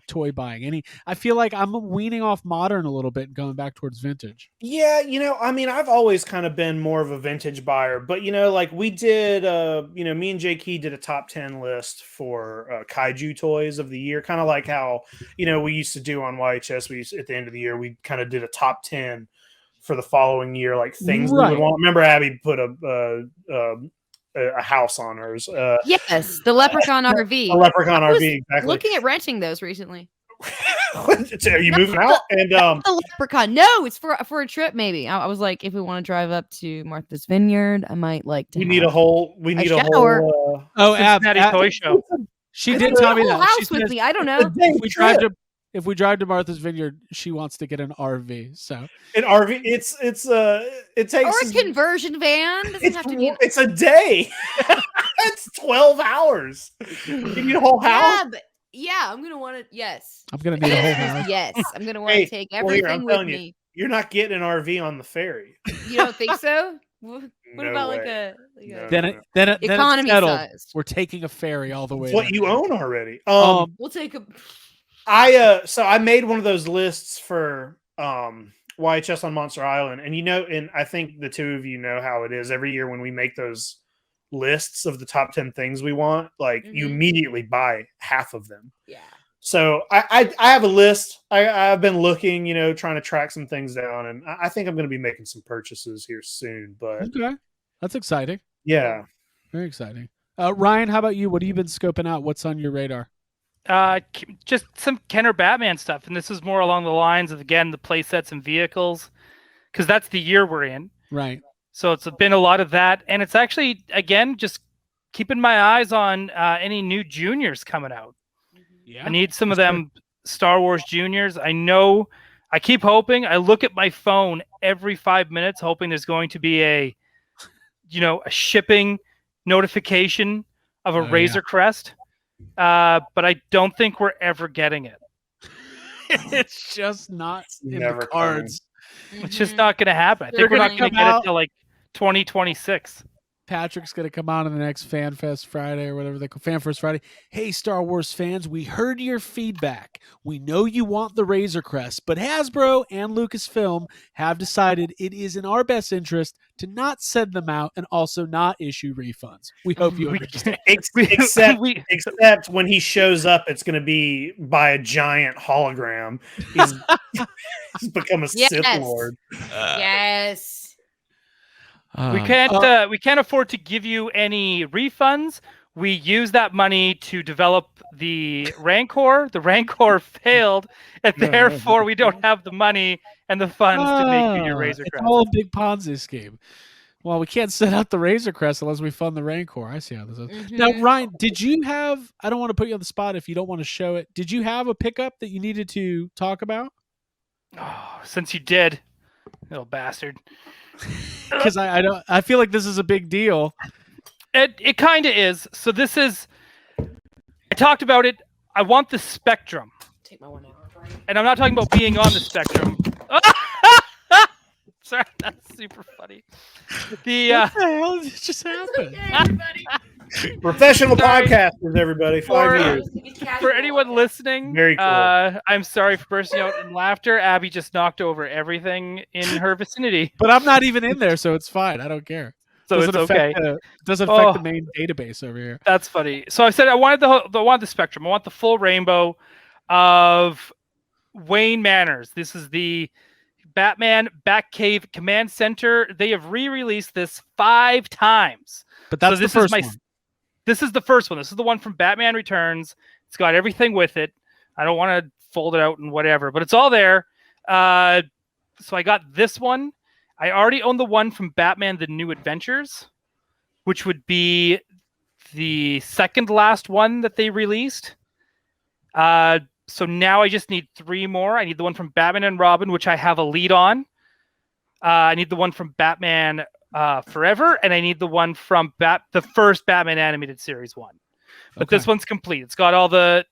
toy buying? I feel like I'm weaning off modern a little bit and going back towards vintage. Yeah, I mean, I've always kind of been more of a vintage buyer, but like we did, me and Jake did a top 10 list for kaiju toys of the year, kind of like how, we used to do on YHS. At the end of the year, we kind of did a top 10 for the following year, like things we would want. Remember, Abby put a house on hers. Yes, the Leprechaun RV. A Leprechaun RV, exactly. Looking at renting those recently. Are you moving out? And the Leprechaun. No, it's for a trip. Maybe I was like, if we want to drive up to Martha's Vineyard, I might like to. We need a whole. Cincinnati toy show. She did tell me that. House with me. I don't know. If we drive to Martha's Vineyard, she wants to get an RV. So an RV, it takes or a conversion van. Doesn't have to be. It's a day. It's 12 hours. You need a whole house. Yeah, I'm gonna want to. Yes, I'm gonna need a whole house. Yes, I'm gonna want to take everything with me. You're not getting an RV on the ferry. You don't think so? What about like a then economy size? We're taking a ferry all the way. It's what you own already. We'll take a. So I made one of those lists for YHS on Monster Island, and and I think the two of you know how it is. Every year when we make those lists of the top 10 things we want, like you immediately buy half of them. Yeah. So I have a list. I've been looking, trying to track some things down, and I think I'm going to be making some purchases here soon. But okay, that's exciting. Yeah, very exciting. Ryan, how about you? What have you been scoping out? What's on your radar? Just some Kenner Batman stuff, and this is more along the lines of, again, the play sets and vehicles, because that's the year we're in. Right. So it's been a lot of that, and it's actually, again, just keeping my eyes on any new juniors coming out. Yeah, I need some of them Star Wars juniors. I know, I keep hoping. I look at my phone every 5 minutes, hoping there's going to be a shipping notification of a Razor Crest. But I don't think we're ever getting it. It's just not in the cards. It's just not going to happen. I think we're not going to get it till like 2026. Patrick's going to come on in the next Fan Fest Friday or whatever they call Fan Fest Friday. Hey, Star Wars fans, we heard your feedback. We know you want the Razor Crest, but Hasbro and Lucasfilm have decided it is in our best interest to not send them out and also not issue refunds. We hope you understand. Except when he shows up, it's going to be by a giant hologram. He's become a Sith Lord. Yes. We can't afford to give you any refunds. We use that money to develop the Rancor. The Rancor failed, and therefore we don't have the money and the funds to make you your Razor Crest. It's all a big Ponzi scheme. Well, we can't set out the Razor Crest unless we fund the Rancor. I see how this is. Mm-hmm. Now, Ryan, did you have, I don't want to put you on the spot if you don't want to show it. Did you have a pickup that you needed to talk about? Oh, since you did, little bastard. Because I feel like this is a big deal. It kind of is. So this is, I talked about it. I want the Spectrum. Take my 1 hour break. And I'm not talking about being on the Spectrum. Sorry, that's super funny. What the hell just happened? Professional podcasters, everybody. 5 years. For anyone listening, very cool. I'm sorry for bursting out in laughter. Abby just knocked over everything in her vicinity. But I'm not even in there, so it's fine. I don't care. So doesn't it's okay. Doesn't affect the main database over here. That's funny. So I said I wanted the Spectrum. I want the full rainbow of Wayne Manors. This is the Batman Batcave Command Center. They have re-released this 5 times. But that's the first one. This is the first one. This is the one from Batman Returns. It's got everything with it. I don't want to fold it out and whatever, but it's all there. So I got this one. I already own the one from Batman The New Adventures, which would be the second last one that they released. So now I just need 3 more. I need the one from Batman and Robin, which I have a lead on. I need the one from Batman Forever, and I need the one from the first Batman animated series one. But this one's complete. It's got all the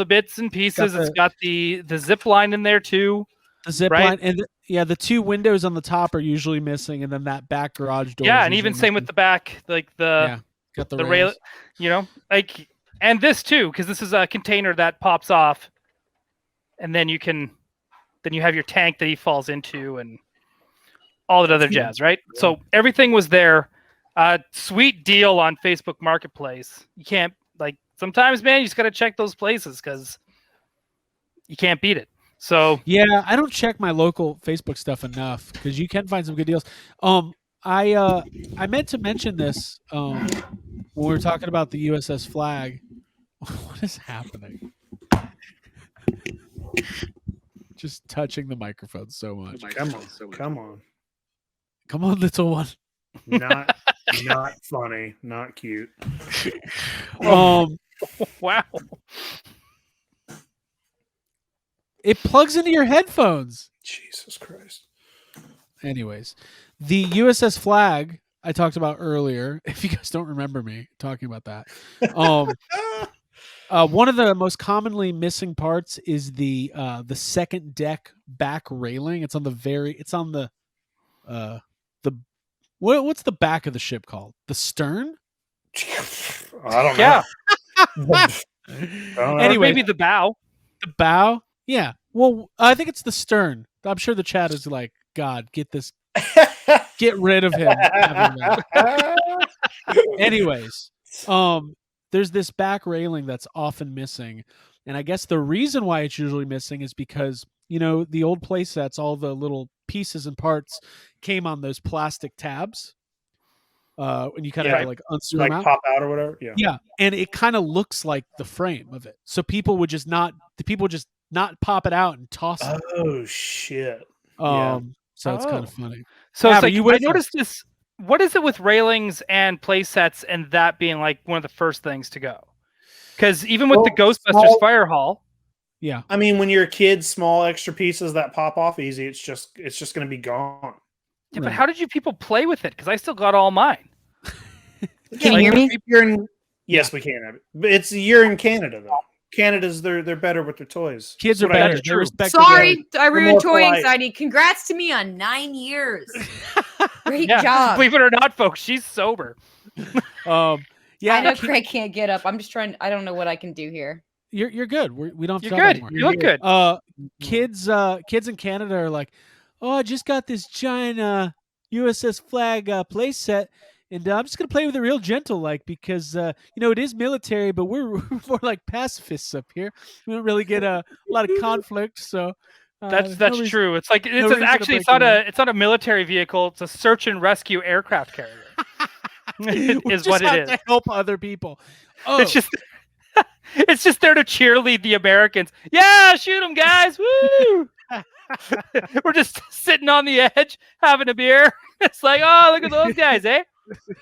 bits and pieces. It's got the zip line in there too. The zip line and the 2 windows on the top are usually missing, and then that back garage door. Yeah, and even same with the back, like got the rail. And this too, because this is a container that pops off, and then you have your tank that he falls into, and all that other jazz, right? Yeah. So everything was there. Sweet deal on Facebook Marketplace. You can't, sometimes, man, you just got to check those places because you can't beat it. So yeah, I don't check my local Facebook stuff enough because you can find some good deals. I meant to mention this when we were talking about the USS Flagg. What is happening? Just touching the microphone so much. Come on. Come on, little one. Not funny. Not cute. Wow. It plugs into your headphones. Jesus Christ. Anyways, the USS Flagg I talked about earlier. If you guys don't remember me talking about that, one of the most commonly missing parts is the second deck back railing. It's on the what's the back of the ship called? The stern? I don't know. Yeah. Anyway, maybe the bow. The bow? Yeah. Well, I think it's the stern. I'm sure the chat is like, God, get rid of him. Anyways, there's this back railing that's often missing. And I guess the reason why it's usually missing is because, the old play sets, all the little pieces and parts came on those plastic tabs. And you kind of have to unscrew them out. Pop out or whatever. Yeah. Yeah. And it kind of looks like the frame of it. So people would just not pop it out and toss it. Oh shit. So it's kind of funny. So it's I noticed this. What is it with railings and play sets and that being one of the first things to go? Because even with the Ghostbusters Fire Hall. Yeah. I mean, when you're a kid, small extra pieces that pop off easy, it's just going to be gone. Yeah, but how did you people play with it? Because I still got all mine. Can you hear me? Yes, we can have it. But you're in Canada though. Canada's they're better with their toys. Kids are better. They respect Sorry, I ruined toy anxiety. Congrats to me on 9 years. Great job. Believe it or not, folks, she's sober. Yeah, I know Craig can't get up. I'm just trying. I don't know what I can do here. You're good. We don't have to You're talk good. anymore. You look good. Kids in Canada are like, oh, I just got this giant USS Flagg playset, and I'm just gonna play with it real gentle, like because it is military, but we're more like pacifists up here. We don't really get a lot of conflict, so That's no true. It's like no reason to actually break it's not a military vehicle. It's a search and rescue aircraft carrier. Is what it is. To help other people. Oh, It's just there to cheerlead the Americans. Yeah, shoot them, guys! Woo! We're just sitting on the edge having a beer. It's like, oh, look at those guys, eh?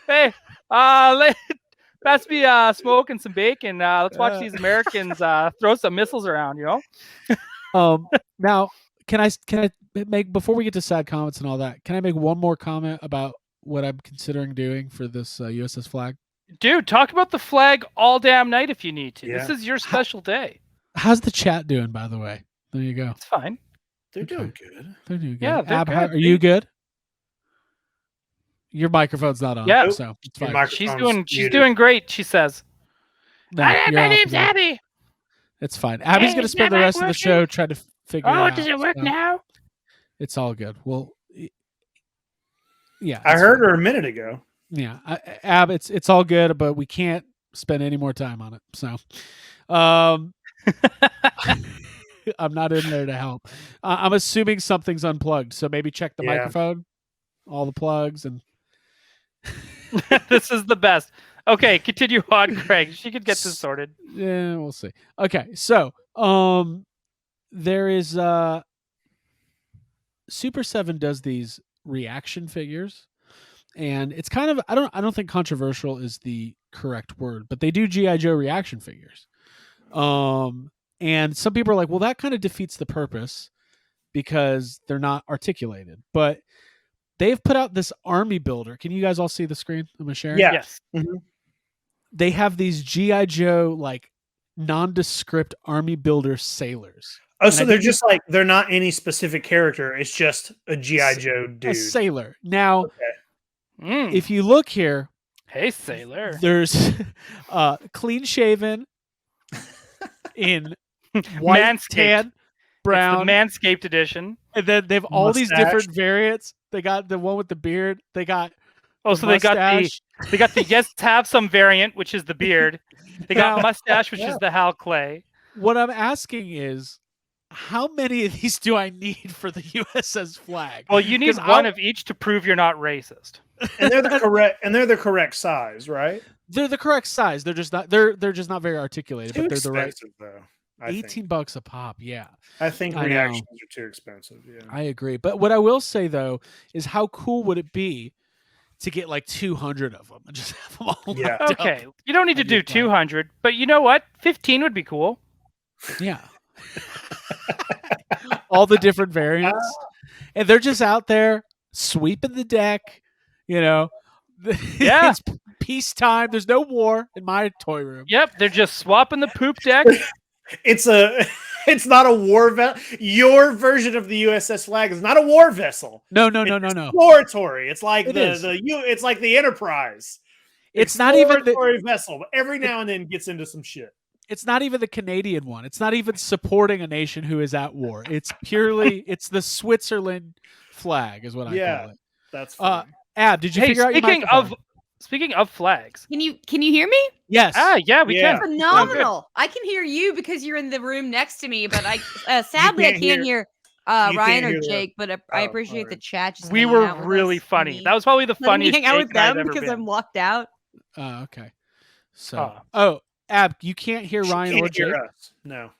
Hey, pass me smoke and some bacon. Let's watch these Americans throw some missiles around. Now, can I make, before we get to sad comments and all that, can I make one more comment about what I'm considering doing for this USS Flagg? Dude, talk about the flag all damn night if you need to. Yeah. This is your special day. How's the chat doing, by the way? There you go. It's fine. They're doing good. They're doing good. Yeah, they're Ab, good. are you good? Your microphone's not on, Yeah. so it's Your fine. microphone's She's muted. doing great, she says. No, My you're off name's the board. Abby. It's fine. Abby's Hey, going to is spend that the mic rest of the working? show trying to figure it out. Oh, does it work so now? It's all good. Well, yeah. I it's heard fine. her a minute ago. Yeah, Ab, it's all good, but we can't spend any more time on it. So, I'm not in there to help. I'm assuming something's unplugged, so maybe check the Yeah. microphone, all the plugs, and This is the best. Okay, continue on, Craig. She could get this sorted. yeah, we'll see. Okay, so there is Super7 does these reaction figures, and it's kind of I don't think controversial is the correct word, but they do GI Joe reaction figures. And some people are like, well, that kind of defeats the purpose because they're not articulated. But they've put out this army builder. Can you guys all see the screen? I'm gonna share. Yeah. Yes. They have these GI Joe like nondescript army builder sailers. Oh, so I they're think just like they're not any specific character. It's just a GI Joe A dude. sailor. Now, Mm. if you look here, Hey, sailor. there's clean shaven in white, Manscaped. tan, brown, It's the Manscaped edition. and then they have all these Mustache. different variants. They got the one with the beard. They got Oh, so they got the yes have some variant, which is the beard. They got Now- mustache, which is the Hal Clay. What I'm asking is, how many of these do I need for the USS Flagg? Well, you need 'Cause one I'll- of each to prove you're not racist. And they're the correct size, right? They're the correct size. They're just not. They're just not very articulated, Too but they're the right. expensive though. I $18 a pop. Yeah, think I know. reactions are too expensive. Yeah. I agree. But what I will say though is, how cool would it be to get like 200 of them and just have them all? Yeah. lined up? Okay, you don't need to That'd do be fun. 200, but you know what? 15 would be cool. Yeah. All the different variants. And they're just out there sweeping the deck, you know. Yeah. It's peacetime. There's no war in my toy room. Yep, they're just swapping the poop deck. It's not a war vessel. Your version of the USS Flagg is not a war vessel. No. Exploratory. It's like It the is. it's like the Enterprise. It's not even the, Exploratory vessel, but every now and then gets into some shit. it's not even the Canadian one. It's not even supporting a nation who is at war. It's purely it's the Switzerland flag is what I call it. That's fine. Ab, did you Hey, figure out your microphone? speaking of flags. Can you hear me? Yes. Yeah, we Yeah. can. Phenomenal. I can hear you because you're in the room next to me, but I sadly I can't can't hear you Ryan can't or hear the- Jake, but I Oh, appreciate alright. the chat. Just We hanging were out with really us, funny. me. That was probably the Letting me funniest hang out Jake with and I've them ever because been. I'm locked out. Oh, okay. So, Oh. Ab, you can't hear She Ryan can't or Jake. hear us. No.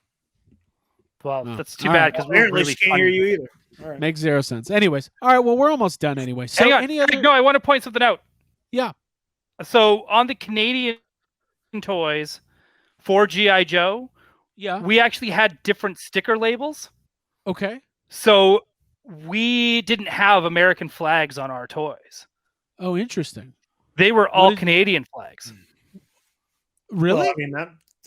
Well, Oh. that's too All bad right. because we're Apparently really she can't funny. hear you either. All right. Makes zero sense. Anyways, all right. Well, we're almost done anyway. So, Hang on. any other? No, I want to point something out. Yeah. So on the Canadian toys for GI Joe, Yeah. we actually had different sticker labels. Okay. So we didn't have American flags on our toys. Oh, interesting. They were all did- Canadian flags. Really? Well, I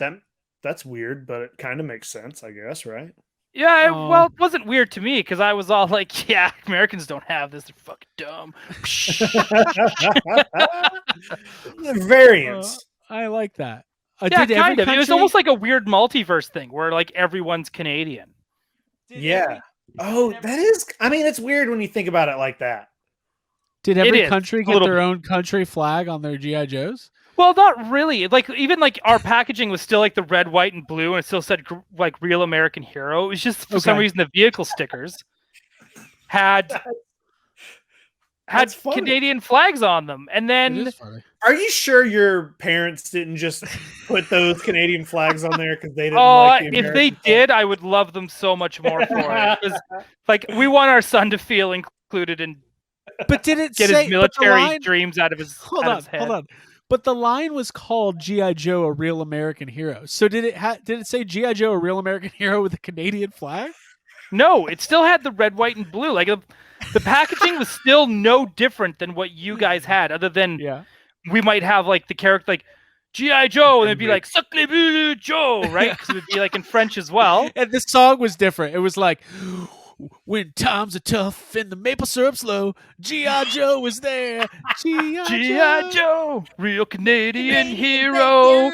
mean that's weird, but it kind of makes sense, I guess, right? Yeah, well, it wasn't weird to me because I was all like, yeah, Americans don't have this. They're fucking dumb. The variants. I like that. Yeah, did kind of. every It was country- almost like a weird multiverse thing where like everyone's Canadian. Yeah. Oh, that is. I mean, it's weird when you think about it like that. Did It every is, country a get little their bit. own country flag on their GI Joes? Well, not really. Like even like our packaging was still like the red, white, and blue, and it still said like "Real American Hero." It was just for some Okay. reason the vehicle stickers had That's funny. Canadian flags on them, and It then is funny. Are you sure your parents didn't just put those Canadian flags on there because they didn't oh, like the if they American did, I would love them so much more for it. 'Cause, like we want our son to feel included and But did it get say his military but the line, dreams out of his hold out on, of his head. hold on. But the line was called GI Joe: A Real American Hero. So did it say GI Joe: A Real American Hero with a Canadian flag? No, it still had the red, white, and blue. Like the packaging was still no different than what you guys had, other than Yeah. we might have like the character like GI Joe, and it'd be like Suckle Boo Joe, right? Because it would be like in French as well. And the song was different. It was like, when times are tough and the maple syrup's low, G.I. Joe is there. GI Joe, real Canadian hero.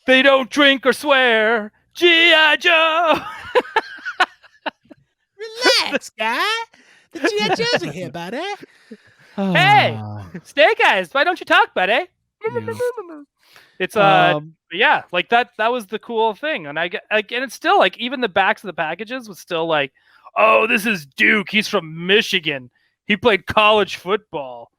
They don't drink or swear. GI Joe. Relax, guy. The G.I. Joes are here, buddy. Hey, Snake Eyes, why don't you talk, buddy? It's yeah, like that was the cool thing. And I get like, and it's still like even the backs of the packages was still like, oh, this is Duke. He's from Michigan. He played college football.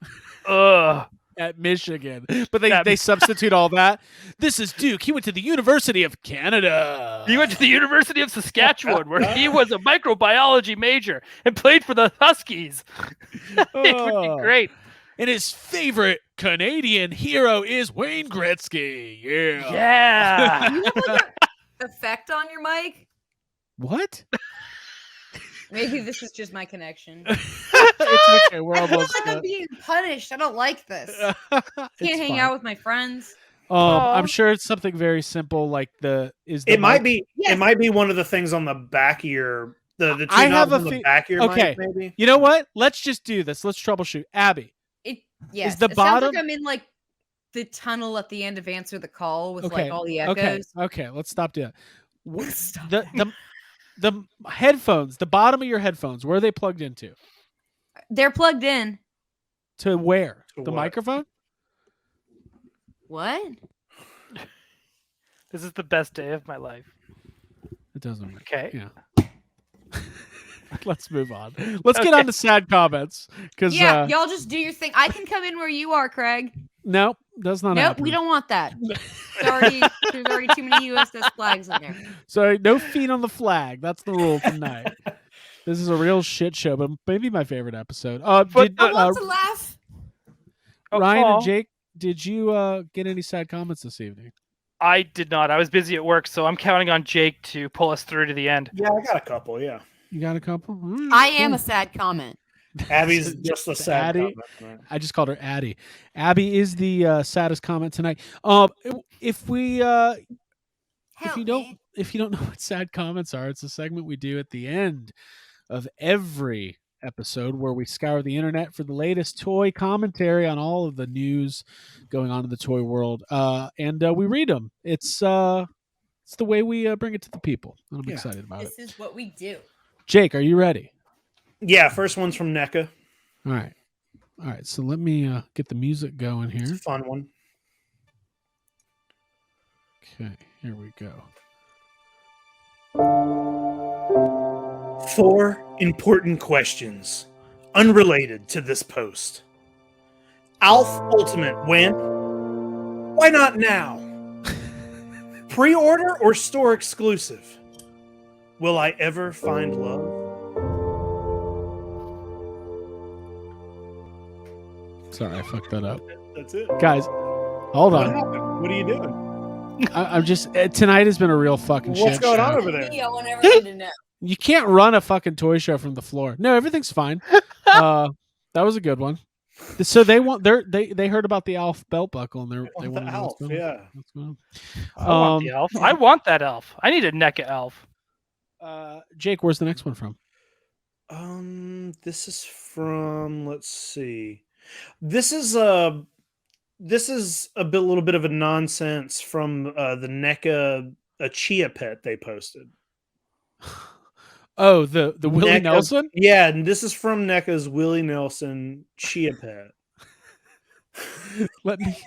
Ugh. At Michigan. But they substitute all that. This is Duke. He went to the University of Canada. He went to the University of Saskatchewan, where he was a microbiology major and played for the Huskies. It would be great. And his favorite Canadian hero is Wayne Gretzky. Yeah. Yeah. You have like an effect on your mic? What? Maybe this is just my connection. It's okay. We're I feel almost like I'm being punished. I don't like this. Can't hang out with my friends. I'm sure it's something very simple, like It might be one of the things on the back of your the two I have knobs on a the back of your okay. mic, maybe. You know what? Let's just do this. Let's troubleshoot. Abby. Yes. Is the it bottom? sounds like I'm in like the tunnel at the end of Answer the Call with Okay. like all the echoes. Okay. Let's stop doing that. Stop The headphones, the bottom of your headphones, where are they plugged into? They're plugged in. To where? To The what? microphone? What? This is the best day of my life. It doesn't work. Okay. Yeah. Let's move on. Let's get on to sad comments. Because y'all just do your thing. I can come in where you are, Craig. No, that's not Nope, happening. we don't want that. There's already too many USS flags in there. So no feet on the flag. That's the rule tonight. This is a real shit show, but maybe my favorite episode. I want to laugh. Ryan Paul, and Jake, did you get any sad comments this evening? I did not. I was busy at work, so I'm counting on Jake to pull us through to the end. Yeah, I got a couple. Yeah, You got a couple? I am a sad comment. Abby's just a sad Addie. comment, right? I just called her Addie. Abby is the saddest comment tonight. If we if you don't know what sad comments are, it's a segment we do at the end of every episode where we scour the internet for the latest toy commentary on all of the news going on in the toy world, and we read them. It's the way we bring it to the people. And I'm excited about it. This is what we do. Jake, are you ready? Yeah, first one's from Neca. All right. So let me get the music going It's here. a fun one. Okay, here we go. 4 important questions unrelated to this post. Alf Ultimate when? Why not now? Pre-order or store exclusive? Will I ever find love? Sorry, I fucked that up. That's it. Guys, hold What on. happened? What are you doing? I'm just tonight has been a real fucking shit What's going show. on over there? I want everyone to know. You can't run a fucking toy show from the floor. No, everything's fine. That was a good one. So they heard about the Alf belt buckle and they want The to know Alf, what's going on. yeah. What's going on. I want the elf. I want that elf. I need a NECA elf. Jake, where's the next one from? This is from. Let's see. This is a little bit of a nonsense from the NECA a chia pet they posted. Oh, the Willie NECA, Nelson? Yeah, and this is from NECA's Willie Nelson chia pet. Let me.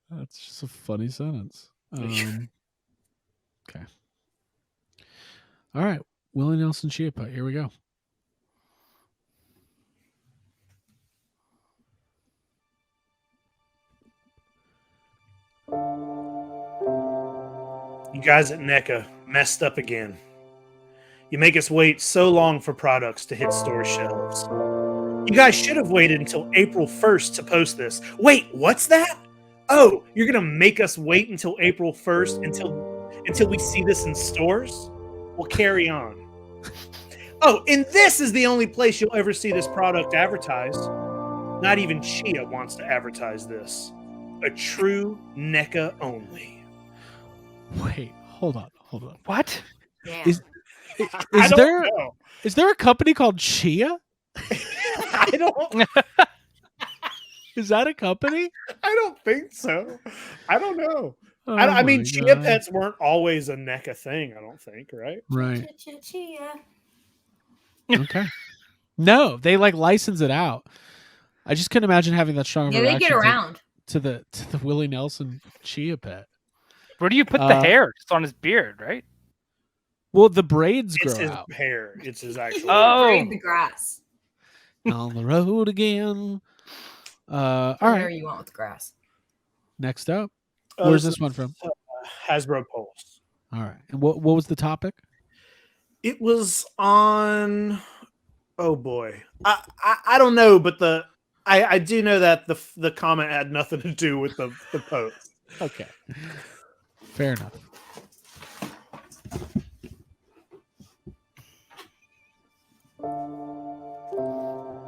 That's just a funny sentence. Okay. All right, Willie Nelson chia pet. Here we go. You guys at NECA messed up again. You make us wait so long for products to hit store shelves. You guys should have waited until April 1st to post this. Wait, what's that? Oh, you're going to make us wait until April 1st until we see this in stores? Well, carry on. Oh, and this is the only place you'll ever see this product advertised. Not even Chia wants to advertise this. A true NECA only. Wait, hold on. What? Is there a company called Chia? I don't. Is that a company? I don't think so. I don't know. Oh I mean, my chia God. pets weren't always a NECA thing. I don't think, right? Right. Chia. Okay. No, they like license it out. I just couldn't imagine having that strong of a Yeah, they reaction get around. to the Willie Nelson chia pet. Where do you put the hair? It's on his beard, right? Well, the braids It's grow his out. hair. It's his actual. Oh. Braid the grass. On the road again. All Whatever right. you want with grass. Next up, where's this is, one from? Hasbro Pulse. All right. And what was the topic? It was on. Oh boy, I don't know, but I do know that the comment had nothing to do with the post. Okay. Fair enough.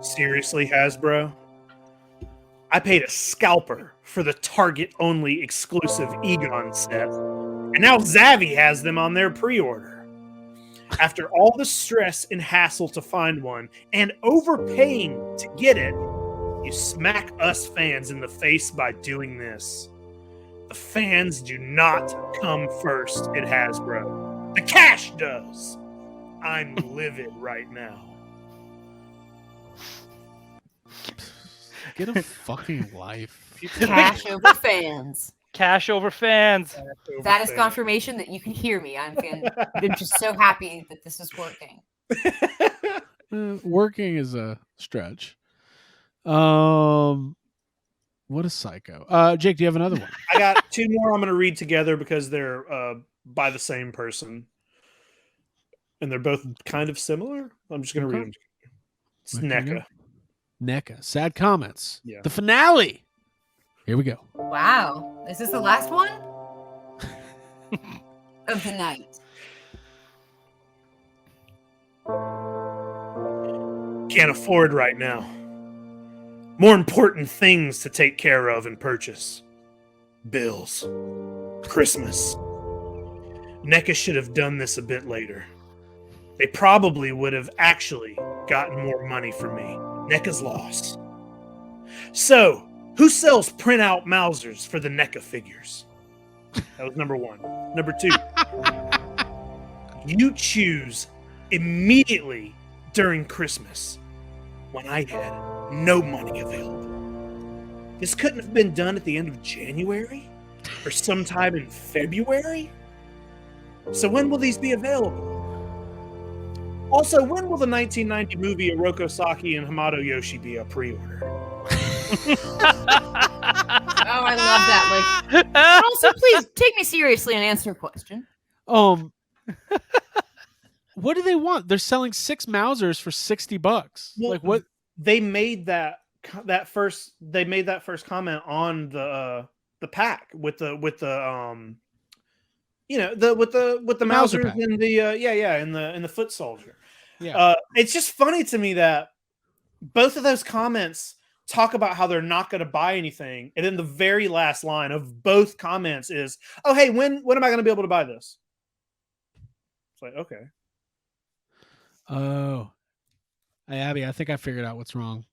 Seriously, Hasbro? I paid a scalper for the Target-only exclusive Egon set, and now Zavvi has them on their pre-order. After all the stress and hassle to find one, and overpaying to get it, you smack us fans in the face by doing this. The fans do not come first at Hasbro. The cash does. I'm livid right now. Get a fucking life. Cash over fans. Cash over fans. That is confirmation that you can hear me. I'm just so happy that this is working. Working is a stretch. What a psycho. Jake, do you have another one? I got two more I'm going to read together because they're by the same person. And they're both kind of similar. I'm just going to read them. It's NECA. NECA. Sad comments. Yeah. The finale. Here we go. Wow. Is this the last one? Of the night. Can't afford right now. More important things to take care of and purchase. Bills. Christmas. NECA should have done this a bit later. They probably would have actually gotten more money from me. NECA's loss. So, who sells printout Mausers for the NECA figures? That was number one. Number two. You choose immediately during Christmas when I had no money available. This couldn't have been done at the end of January or sometime in February? So when will these be available? Also, when will the 1990 movie Oroko Saki and Hamato Yoshi be a pre-order? Oh, I love that. Like, also, please take me seriously and answer a question. What do they want? They're selling 6 Mausers for $60. Well, like what? They made that first comment on the pack with the Mauser Mausers pack. in the in the foot soldier. Yeah. It's just funny to me that both of those comments talk about how they're not going to buy anything, and then the very last line of both comments is, "Oh, hey, when am I going to be able to buy this?" It's like, okay. Oh, hey, Abby, I think I figured out what's wrong.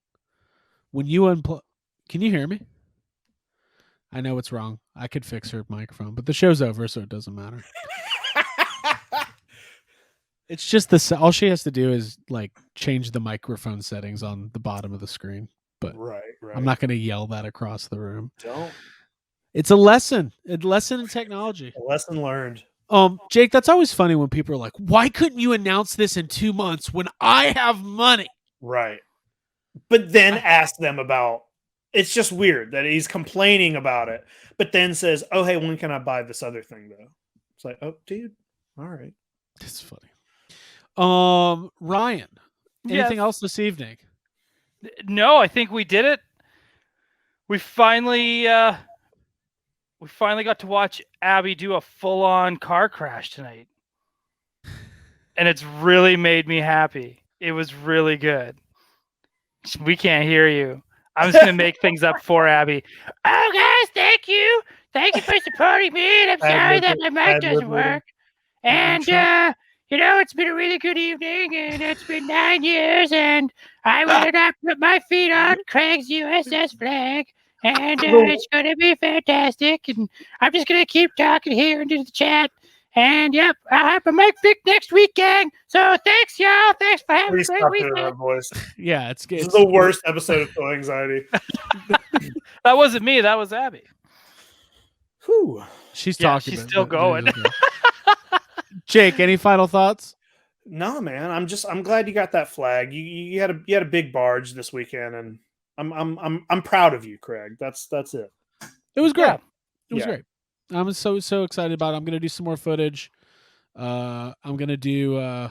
When you unplug, can you hear me? I know what's wrong. I could fix her microphone, but the show's over, so it doesn't matter. It's just all she has to do is like change the microphone settings on the bottom of the screen. But Right. I'm not going to yell that across the room. Don't. It's a lesson in technology. A lesson learned. Jake, that's always funny when people are like, "Why couldn't you announce this in 2 months when I have money?" Right. But then ask them about. It's just weird that he's complaining about it, but then says, "Oh, hey, when can I buy this other thing though?" It's like, "Oh, dude, all right." It's funny. Ryan, anything else this evening? No, I think we did it. We finally got to watch Abby do a full-on car crash tonight. And it's really made me happy. It was really good. We can't hear you. I'm just going to make things up for Abby. Oh, guys, thank you. Thank you for supporting me. And I'm sorry that my mic doesn't work. And, it's been a really good evening, and it's been 9 years, and I will not put my feet on Craig's USS Flagg, and it's going to be fantastic, and I'm just going to keep talking here into the chat, and, yep, I'll have a mic fix next week, gang, so thanks, y'all, thanks for having a great weekend. That voice. Yeah, it's This is the worst episode of Toy Anxiety. That wasn't me, that was Abby. Whew. She's talking. She's still going. Jake, any final thoughts? No, man. I'm glad you got that flag. You had a big barge this weekend, and I'm proud of you, Craig. That's it. It was great. Yeah. It was great. I'm so excited about it. I'm gonna do some more footage. I'm gonna do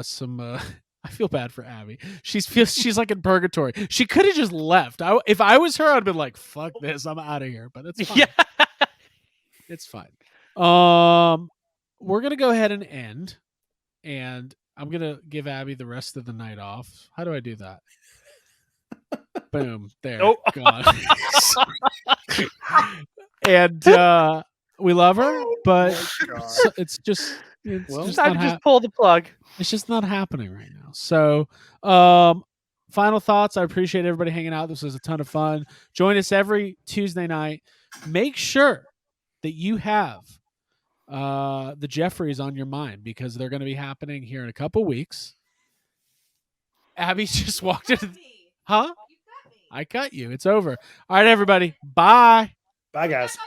some. I feel bad for Abby. She's like in purgatory. She could have just left. If I was her, I'd been like, "Fuck this, I'm out of here." But it's fine. Yeah. It's fine. We're gonna go ahead and end, and I'm gonna give Abby the rest of the night off. How do I do that? Boom! There. Oh. Gone. And we love her, but it's just time to just pull the plug. It's just not happening right now. So, final thoughts. I appreciate everybody hanging out. This was a ton of fun. Join us every Tuesday night. Make sure that you have the Jeffries on your mind, because they're going to be happening here in a couple weeks. Abby's just walked in. Huh? I cut you. It's over. All right, everybody. Bye. Bye, guys.